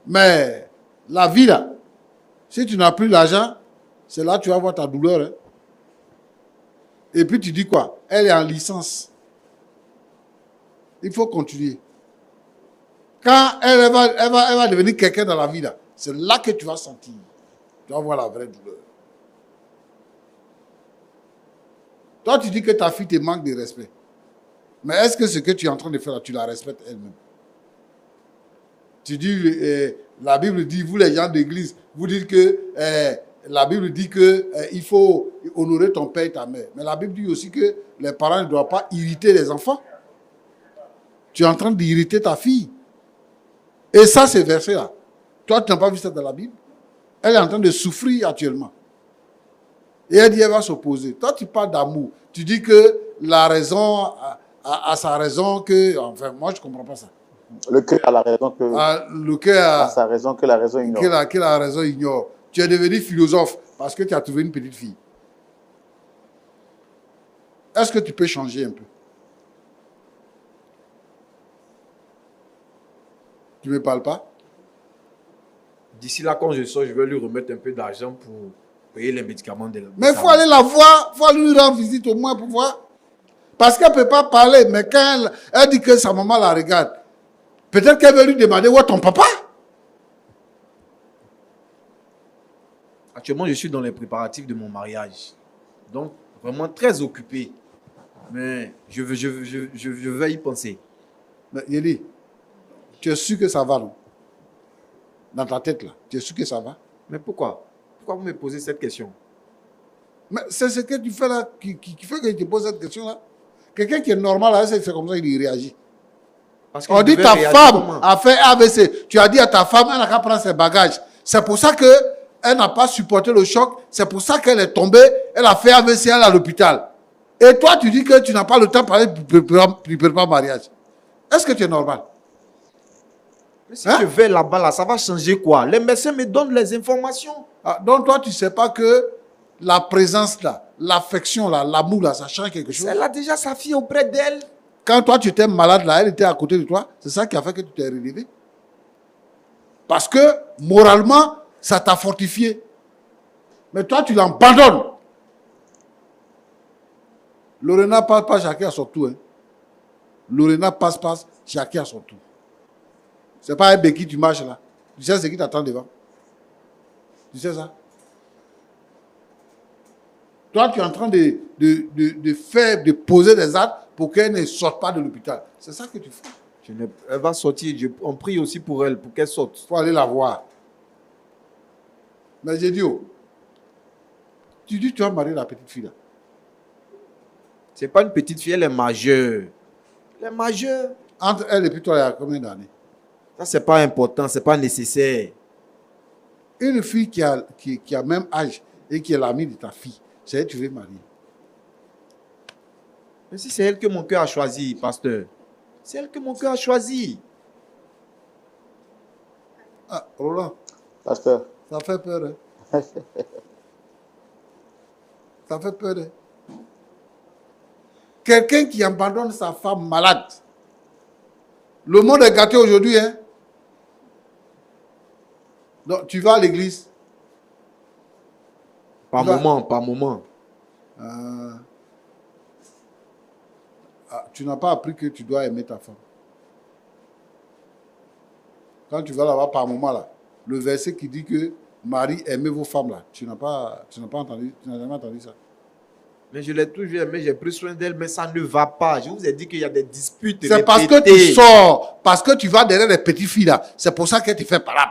Mais la vie là, si tu n'as plus l'argent, c'est là que tu vas voir ta douleur. Hein. Et puis tu dis quoi? Elle est en licence. Il faut continuer. Quand elle va devenir quelqu'un dans la vie là, c'est là que tu vas sentir. Tu vas voir la vraie douleur. Toi, tu dis que ta fille te manque de respect. Mais est-ce que ce que tu es en train de faire là, tu la respectes elle-même? Tu dis, la Bible dit, vous les gens d'église, vous dites que la Bible dit que il faut honorer ton père et ta mère. Mais la Bible dit aussi que les parents ne doivent pas irriter les enfants. Tu es en train d'irriter ta fille. Et ça, c'est versé là. Toi, tu n'as pas vu ça dans la Bible? Elle est en train de souffrir actuellement. Et elle dit, elle va s'opposer. Toi, tu parles d'amour. Tu dis que la raison a sa raison que... Enfin, moi, je ne comprends pas ça. Le cœur a la raison que... le cœur a sa raison que la raison ignore. Que la raison ignore. Tu es devenu philosophe parce que tu as trouvé une petite fille. Est-ce que tu peux changer un peu? Tu ne me parles pas? D'ici là, quand je sors, je vais lui remettre un peu d'argent pour payer les médicaments de la... Mais il faut aller la voir, il faut aller lui rendre visite au moins pour voir. Parce qu'elle ne peut pas parler, mais quand elle dit que sa maman la regarde, peut-être qu'elle veut lui demander où est ton papa? Actuellement, je suis dans les préparatifs de mon mariage. Donc, vraiment très occupé. Mais je vais y penser. Mais Yéli, tu es sûr que ça va, non? Dans ta tête, là, tu es sûr que ça va? Mais pourquoi? Pourquoi vous me posez cette question? Mais c'est ce que tu fais là qui fait que je te pose cette question-là. Quelqu'un qui est normal, là, c'est comme ça, il réagit. Parce on dit ta femme a fait AVC. Tu as dit à ta femme, elle n'a qu'à prendre ses bagages. C'est pour ça qu'elle n'a pas supporté le choc. C'est pour ça qu'elle est tombée. Elle a fait AVC, elle est à l'hôpital. Et toi, tu dis que tu n'as pas le temps de parler du préparer mariage. Est-ce que tu es normal? Mais si je vais là-bas, là, ça va changer quoi? Les médecins me donnent les informations. Ah, donc toi, tu ne sais pas que la présence là, l'affection là, l'amour là, ça change quelque chose? Elle a déjà sa fille auprès d'elle. Quand toi, tu étais malade là, elle était à côté de toi. C'est ça qui a fait que tu t'es relevé. Parce que, moralement, ça t'a fortifié. Mais toi, tu l'abandonnes. Lorena passe pas, chacun à son tour. Hein. Lorena passe, chacun à son tour. C'est pas un béquille, tu marches là. Tu sais ce qui t'attend devant. Tu sais ça? Toi, tu es en train de poser des actes pour qu'elle ne sorte pas de l'hôpital. C'est ça que tu fais. Elle va sortir. On prie aussi pour elle, pour qu'elle sorte. Il faut aller la voir. Mais j'ai dit, oh, tu dis tu vas marier la petite fille là. Ce n'est pas une petite fille, elle est majeure. Elle est majeure. Entre elle et puis toi, il y a combien d'années? Ça, ce n'est pas important, ce n'est pas nécessaire. Une fille qui a même âge et qui est l'amie de ta fille, c'est elle que tu veux marier. Mais si c'est elle que mon cœur a choisi, pasteur, c'est elle que mon cœur a choisi. Ah, Roland. Pasteur. Ça fait peur, hein? Ça fait peur, hein? Quelqu'un qui abandonne sa femme malade. Le monde est gâté aujourd'hui, hein? Donc, tu vas à l'église? Par moment. Tu n'as pas appris que tu dois aimer ta femme. Quand tu vas là-bas par moment, là, le verset qui dit que mari, aimez vos femmes là. Tu n'as pas entendu, tu n'as jamais entendu ça. Mais je l'ai toujours aimé, j'ai pris soin d'elle, mais ça ne va pas. Je vous ai dit qu'il y a des disputes. C'est parce que tu sors, parce que tu vas derrière les petites filles là. C'est pour ça qu'elle te fait parade.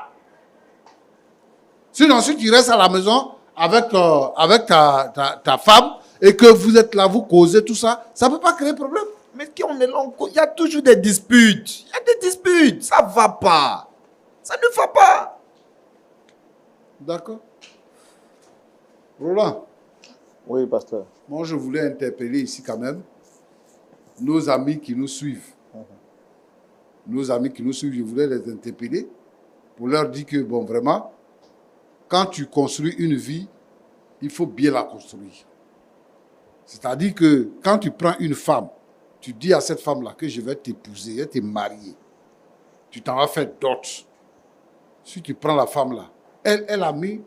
Sinon, si tu restes à la maison avec ta femme et que vous êtes là, vous causez tout ça, ça ne peut pas créer problème. Mais qui on est là, il y a toujours des disputes. Il y a des disputes. Ça ne va pas. Ça ne va pas. D'accord. Roland. Oui, pasteur. Moi, je voulais interpeller ici quand même nos amis qui nous suivent. Nos amis qui nous suivent, je voulais les interpeller pour leur dire que, bon, vraiment, quand tu construis une vie, il faut bien la construire. C'est-à-dire que quand tu prends une femme, tu dis à cette femme-là que je vais t'épouser, te marier. Tu t'en vas faire d'autres. Si tu prends la femme-là, elle a mis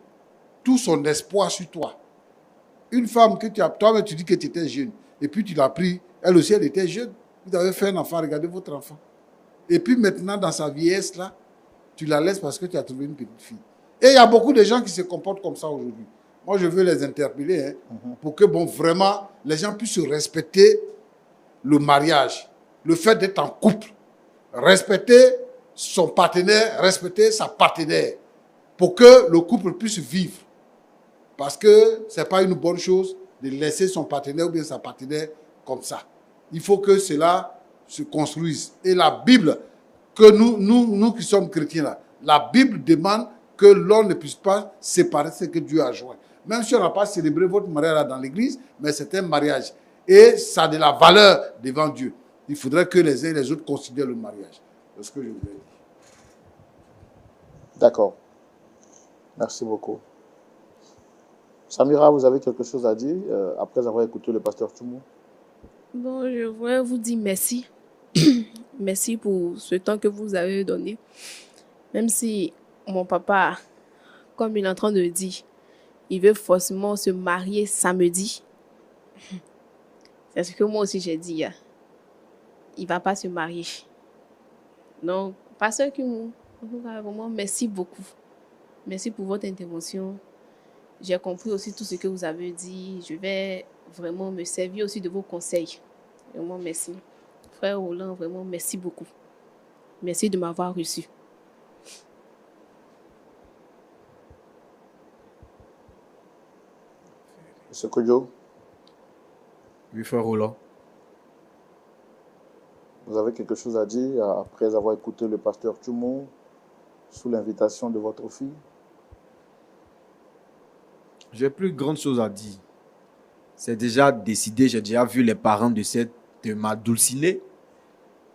tout son espoir sur toi. Une femme que tu as, toi-même tu dis que tu étais jeune, et puis tu l'as pris, elle aussi elle était jeune, vous avez fait un enfant, regardez votre enfant. Et puis maintenant dans sa vieillesse là, tu la laisses parce que tu as trouvé une petite fille. Et il y a beaucoup de gens qui se comportent comme ça aujourd'hui. Moi je veux les interpeller pour que bon vraiment les gens puissent respecter le mariage, le fait d'être en couple, respecter son partenaire, respecter sa partenaire, pour que le couple puisse vivre. Parce que ce n'est pas une bonne chose de laisser son partenaire ou bien sa partenaire comme ça. Il faut que cela se construise. Et la Bible, que nous qui sommes chrétiens là, la Bible demande que l'on ne puisse pas séparer ce que Dieu a joint. Même si on n'a pas célébré votre mariage là dans l'église, mais c'est un mariage. Et ça a de la valeur devant Dieu. Il faudrait que les uns et les autres considèrent le mariage. C'est ce que je voulais dire. D'accord. Merci beaucoup. Samira, vous avez quelque chose à dire après avoir écouté le pasteur Toumou? Bon, je voudrais vous dire merci. Merci pour ce temps que vous avez donné. Même si mon papa, comme il est en train de dire, il veut forcément se marier samedi. C'est ce que moi aussi j'ai dit. Il ne va pas se marier. Donc, pasteur Kimou, vraiment, merci beaucoup. Merci pour votre intervention. J'ai compris aussi tout ce que vous avez dit. Je vais vraiment me servir aussi de vos conseils. Vraiment, merci. Frère Roland, vraiment, merci beaucoup. Merci de m'avoir reçu. Monsieur Kodjo, Oui, frère Roland. vous avez quelque chose à dire après avoir écouté le pasteur Toumou sous l'invitation de votre fille? J'ai plus grande chose à dire. C'est déjà décidé, j'ai déjà vu les parents de ma dulcinée.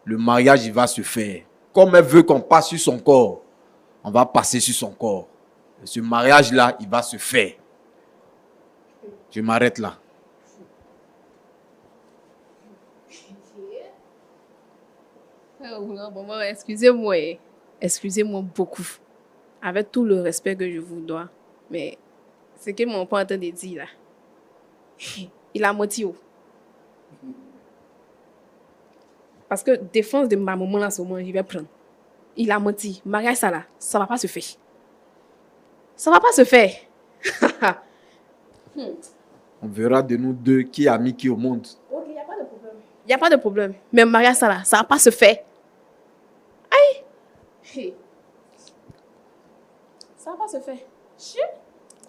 Le mariage, il va se faire. Comme elle veut qu'on passe sur son corps, on va passer sur son corps. Et ce mariage-là, il va se faire. Je m'arrête là. Vraiment, excusez-moi. Excusez-moi beaucoup. Avec tout le respect que je vous dois. Mais ce que mon père est en train de dire là, il a menti. Parce que défense de ma maman là, ce moment, je vais prendre. Il a menti. Mariage ça là, ça va pas se faire. Ça va pas se faire. On verra de nous deux qui a mis qui au monde. Ok, il n'y a pas de problème. Il n'y a pas de problème. Mais mariage ça là, ça va pas se faire. Aïe. Ça va pas se faire.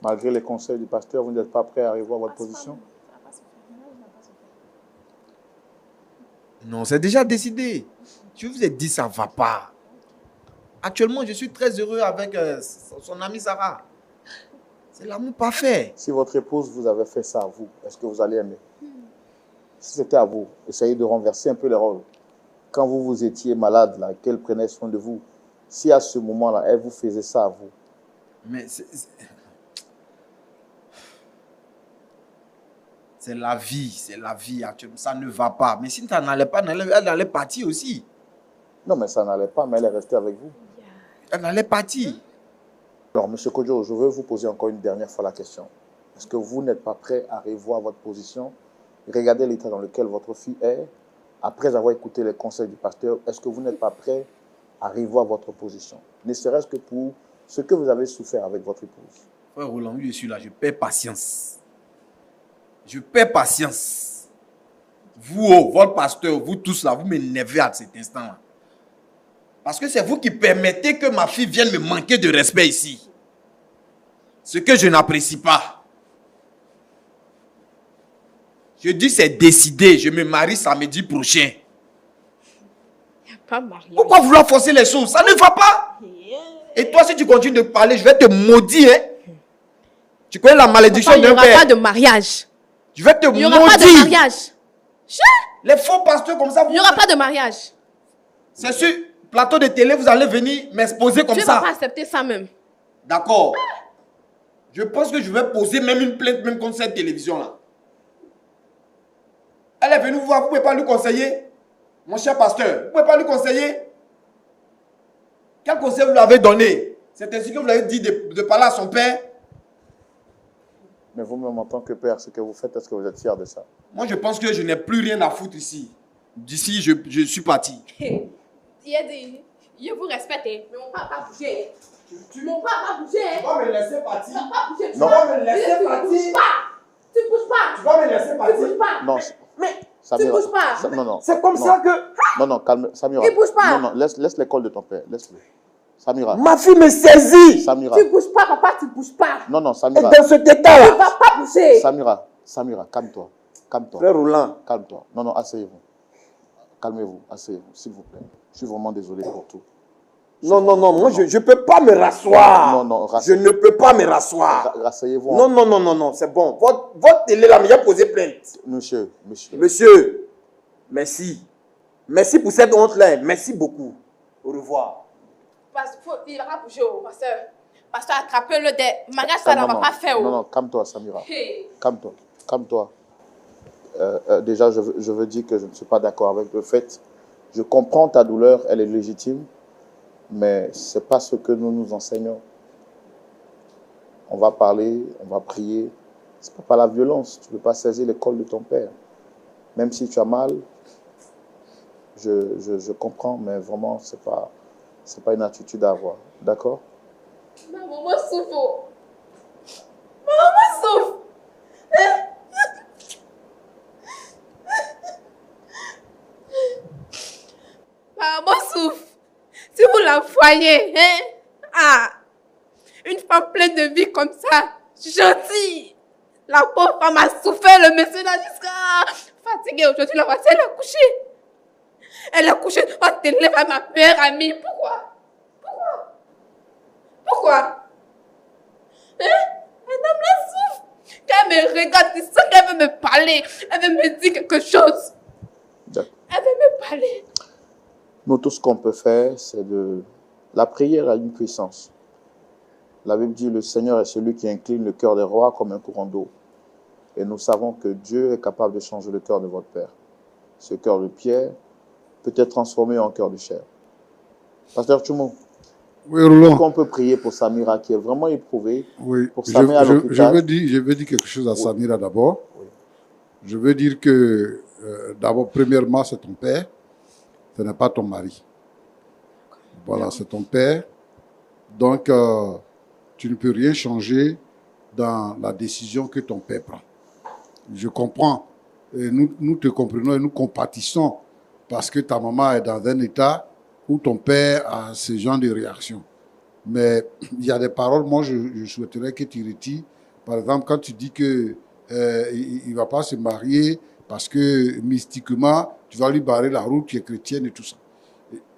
Malgré les conseils du pasteur, vous n'êtes pas prêt à revoir votre position? Non, c'est déjà décidé. Je vous ai dit, ça ne va pas. Actuellement, je suis très heureux avec son amie Sarah. C'est l'amour parfait. Si votre épouse vous avait fait ça à vous, est-ce que vous allez aimer? Si c'était à vous, essayez de renverser un peu les rôles. Quand vous étiez malade, là, qu'elle prenait soin de vous, si à ce moment-là, elle vous faisait ça à vous. Mais c'est la vie actuellement. Ça ne va pas. Mais si ça n'allait pas, elle allait partir aussi. Non, mais ça n'allait pas, mais elle est restée avec vous. Elle allait partir. Alors, M. Kodjo, je veux vous poser encore une dernière fois la question. Est-ce que vous n'êtes pas prêt à revoir votre position? Regardez l'état dans lequel votre fille est. Après avoir écouté les conseils du pasteur, est-ce que vous n'êtes pas prêt à revoir votre position? Ne serait-ce que pour ce que vous avez souffert avec votre épouse. Frère Roland, oui, je suis là, je perds patience. Je perds patience. Vous, votre pasteur, vous tous là, vous m'énervez à cet instant-là. Parce que c'est vous qui permettez que ma fille vienne me manquer de respect ici. Ce que je n'apprécie pas. Je dis c'est décidé, je me marie samedi prochain. Il n'y a pas de mariage. Pourquoi vouloir forcer les choses? Ça ne va pas. Et toi, si tu continues de parler, je vais te maudire. Hein? Tu connais la malédiction Papa, d'un il n'y aura père? pas de mariage. Je vais te Il n'y aura pas de maudire. mariage. Les faux pasteurs comme ça, Il n'y aura pas de mariage. c'est sur plateau de télé, vous allez venir m'exposer comme Tu ne ça. vas pas accepter ça même. D'accord. Je pense que je vais poser même une plainte même contre cette télévision-là. Elle est venue vous voir, vous ne pouvez pas lui conseiller? Mon cher pasteur, vous ne pouvez pas lui conseiller? Quel conseil vous lui avez donné? C'est ainsi que vous lui avez dit de parler à son père? Mais vous-même, en tant que père, ce que vous faites, est-ce que vous êtes fier de ça? Moi, je pense que je n'ai plus rien à foutre ici. D'ici, je suis parti. Il a dit, je vous respecte, mais mon papa va bouger. Mon papa va bouger. Tu vas me laisser partir. Tu vas pas bouger. Non. Tu vas me laisser Tu partir. bouges pas. Tu bouges pas. Tu vas me laisser Tu partir. bouges pas. Non, Mais Samira. bouges pas. Non, non. c'est comme Non. ça que Non, non, calme. Samira. Il bouge pas. Non, non, laisse l'école de ton père. Laisse-le. Samira. ma fille me saisit. Samira. Tu bouges pas, papa, tu bouges pas. Non, non, Et Samira. dans cet Tu état-là. vas pas bouger. Samira, calme-toi. Calme-toi. Frère Roland, Calme-toi. Non, non, asseyez-vous. Calmez-vous, asseyez-vous, s'il vous plaît. Je suis vraiment désolé pour tout. non, moi je ne peux pas me rasseoir. Non, non, je ne peux pas me rasseoir. Rasseyez-vous. Non, c'est bon. Votre télé là, mais j'ai posé plainte. Monsieur. Monsieur, merci. Merci pour cette honte-là. Merci beaucoup. Au revoir. Il va pas bouger, pasteur. Pasteur, attrapez-le des mariages, ça ne va pas faire. Non, non, calme-toi, Samira. Hey. Calme-toi. Déjà, je veux dire que je ne suis pas d'accord avec le fait. Je comprends ta douleur, elle est légitime, mais ce n'est pas ce que nous nous enseignons. On va parler, on va prier. Ce n'est pas par la violence. Tu ne peux pas saisir l'école de ton père. Même si tu as mal, je comprends, mais vraiment, ce n'est pas une attitude à avoir. D'accord? Ma maman souffre. Ma maman souffre. Ma maman souffre. Si vous la voyez, hein? Ah, une femme pleine de vie comme ça, gentille. La pauvre femme a souffert, le monsieur là jusqu'à fatiguée. Aujourd'hui, la voici, elle a couché. Elle a couché devant télé à ma meilleure amie. Pourquoi? Hein? Un homme la souffre. Quand elle me regarde, c'est ça qu'elle veut me parler. Elle veut me dire quelque chose. D'accord. Elle veut me parler. Nous, tout ce qu'on peut faire, c'est de... La prière a une puissance. La Bible dit, le Seigneur est celui qui incline le cœur des rois comme un courant d'eau. Et nous savons que Dieu est capable de changer le cœur de votre père. Ce cœur de pierre peut être transformé en cœur de chair. Pasteur Tchoumo, Oui, Roland. on peut prier pour Samira qui est vraiment éprouvée. Oui, Pour Samira à l'hôpital. je veux dire quelque chose à Samira d'abord. Oui. Je veux dire que, d'abord, premièrement, c'est ton père, ce n'est pas ton mari. Voilà, c'est ton père. Donc, tu ne peux rien changer dans la décision que ton père prend. Je comprends. Et nous te comprenons et nous compatissons parce que ta maman est dans un état où ton père a ce genre de réaction. Mais il y a des paroles, moi je souhaiterais que tu retires. Par exemple, quand tu dis que il va pas se marier parce que mystiquement, tu vas lui barrer la route, tu es chrétienne et tout ça.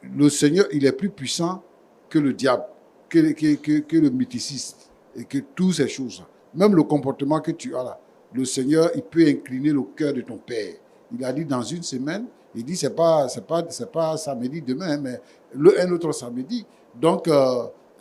Le Seigneur, il est plus puissant que le diable, que le mythicisme et que toutes ces choses. Même le comportement que tu as là, le Seigneur, il peut incliner le cœur de ton père. Il a dit dans une semaine, il dit c'est pas samedi demain, mais un autre samedi. Donc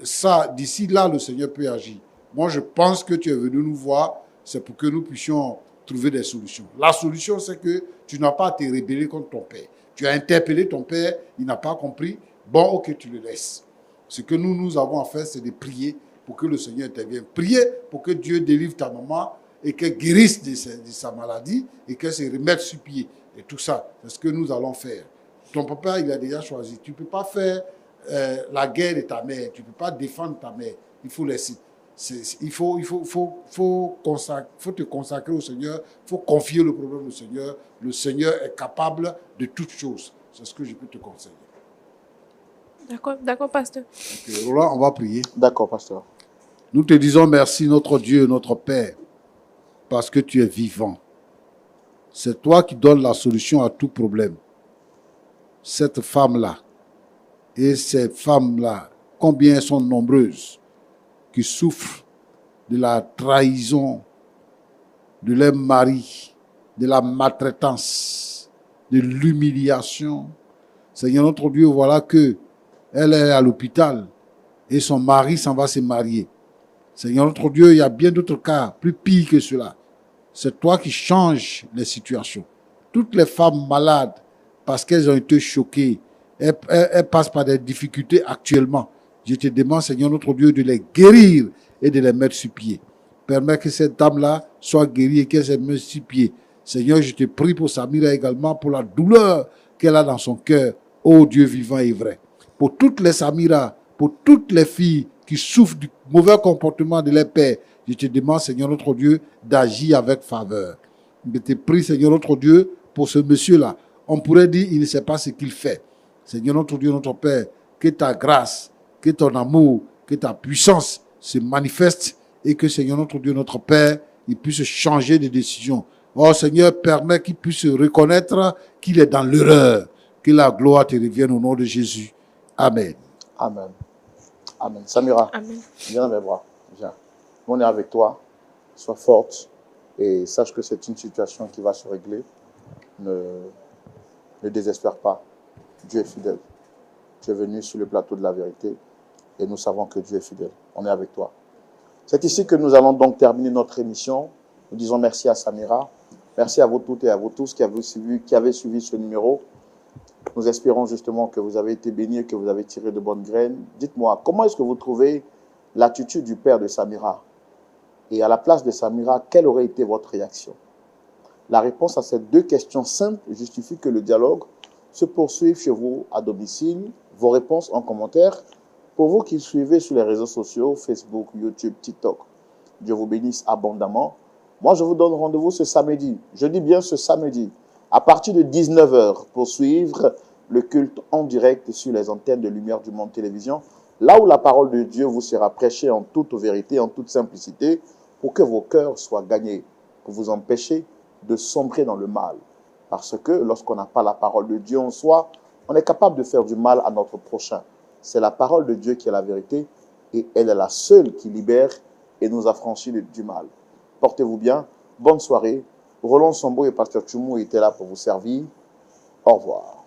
ça, d'ici là, le Seigneur peut agir. Moi, je pense que tu es venu nous voir, c'est pour que nous puissions trouver des solutions. La solution, c'est que tu n'as pas à te rébeller contre ton père. Tu as interpellé ton père, il n'a pas compris. Bon, ok, tu le laisses. Ce que nous avons à faire, c'est de prier pour que le Seigneur intervienne. Prier pour que Dieu délivre ta maman et qu'elle guérisse de sa maladie et qu'elle se remette sur pied. Et tout ça, c'est ce que nous allons faire. Ton papa, il a déjà choisi. Tu ne peux pas faire la guerre de ta mère. Tu ne peux pas défendre ta mère. Il faut laisser. Il faut te consacrer au Seigneur. Il faut confier le problème au Seigneur. Le Seigneur est capable de toutes choses. C'est ce que je peux te conseiller. D'accord, pasteur. Okay, Roland, on va prier. D'accord, pasteur. Nous te disons merci, notre Dieu, notre Père, parce que tu es vivant. C'est toi qui donnes la solution à tout problème. Cette femme-là et ces femmes-là, combien elles sont nombreuses, qui souffrent de la trahison de leur mari, de la maltraitance, de l'humiliation. Seigneur notre Dieu, voilà que elle est à l'hôpital et son mari s'en va se marier. Seigneur notre Dieu, il y a bien d'autres cas plus pires que cela. C'est toi qui changes les situations. Toutes les femmes malades, parce qu'elles ont été choquées, elles passent par des difficultés actuellement. Je te demande, Seigneur notre Dieu, de les guérir et de les mettre sur pied. Permets que cette dame-là soit guérie et qu'elle se mette sur pied. Seigneur, je te prie pour Samira également, pour la douleur qu'elle a dans son cœur. Ô Dieu vivant et vrai. Pour toutes les Samira, pour toutes les filles qui souffrent du mauvais comportement de leur père, je te demande, Seigneur notre Dieu, d'agir avec faveur. Je te prie, Seigneur notre Dieu, pour ce monsieur-là. On pourrait dire, il ne sait pas ce qu'il fait. Seigneur notre Dieu, notre Père, que ta grâce, que ton amour, que ta puissance se manifeste et que, Seigneur notre Dieu, notre Père, il puisse changer de décision. Oh Seigneur, permets qu'il puisse reconnaître qu'il est dans l'erreur. Que la gloire te revienne au nom de Jésus. Amen. Amen. Amen. Samira, Amen. viens dans mes bras. Viens. On est avec toi. Sois forte et sache que c'est une situation qui va se régler. Ne désespère pas. Dieu est fidèle. Tu es venu sur le plateau de la vérité et nous savons que Dieu est fidèle. On est avec toi. C'est ici que nous allons donc terminer notre émission. Nous disons merci à Samira. Merci à vous toutes et à vous tous qui avez suivi ce numéro. Nous espérons justement que vous avez été bénis et que vous avez tiré de bonnes graines. Dites-moi, comment est-ce que vous trouvez l'attitude du père de Samira? Et à la place de Samira, quelle aurait été votre réaction? La réponse à ces deux questions simples justifie que le dialogue se poursuive chez vous à domicile. Vos réponses en commentaire. Pour vous qui suivez sur les réseaux sociaux, Facebook, YouTube, TikTok, Dieu vous bénisse abondamment. Moi, je vous donne rendez-vous ce samedi. Je dis bien ce samedi, à partir de 19 h, pour suivre le culte en direct sur les antennes de Lumière du Monde Télévision, là où la parole de Dieu vous sera prêchée en toute vérité, en toute simplicité, pour que vos cœurs soient gagnés, pour vous empêcher de sombrer dans le mal. Parce que lorsqu'on n'a pas la parole de Dieu en soi, on est capable de faire du mal à notre prochain. C'est la parole de Dieu qui est la vérité et elle est la seule qui libère et nous affranchit du mal. Portez-vous bien. Bonne soirée. Roland Sombo et Pasteur Tchoumou étaient là pour vous servir. Au revoir.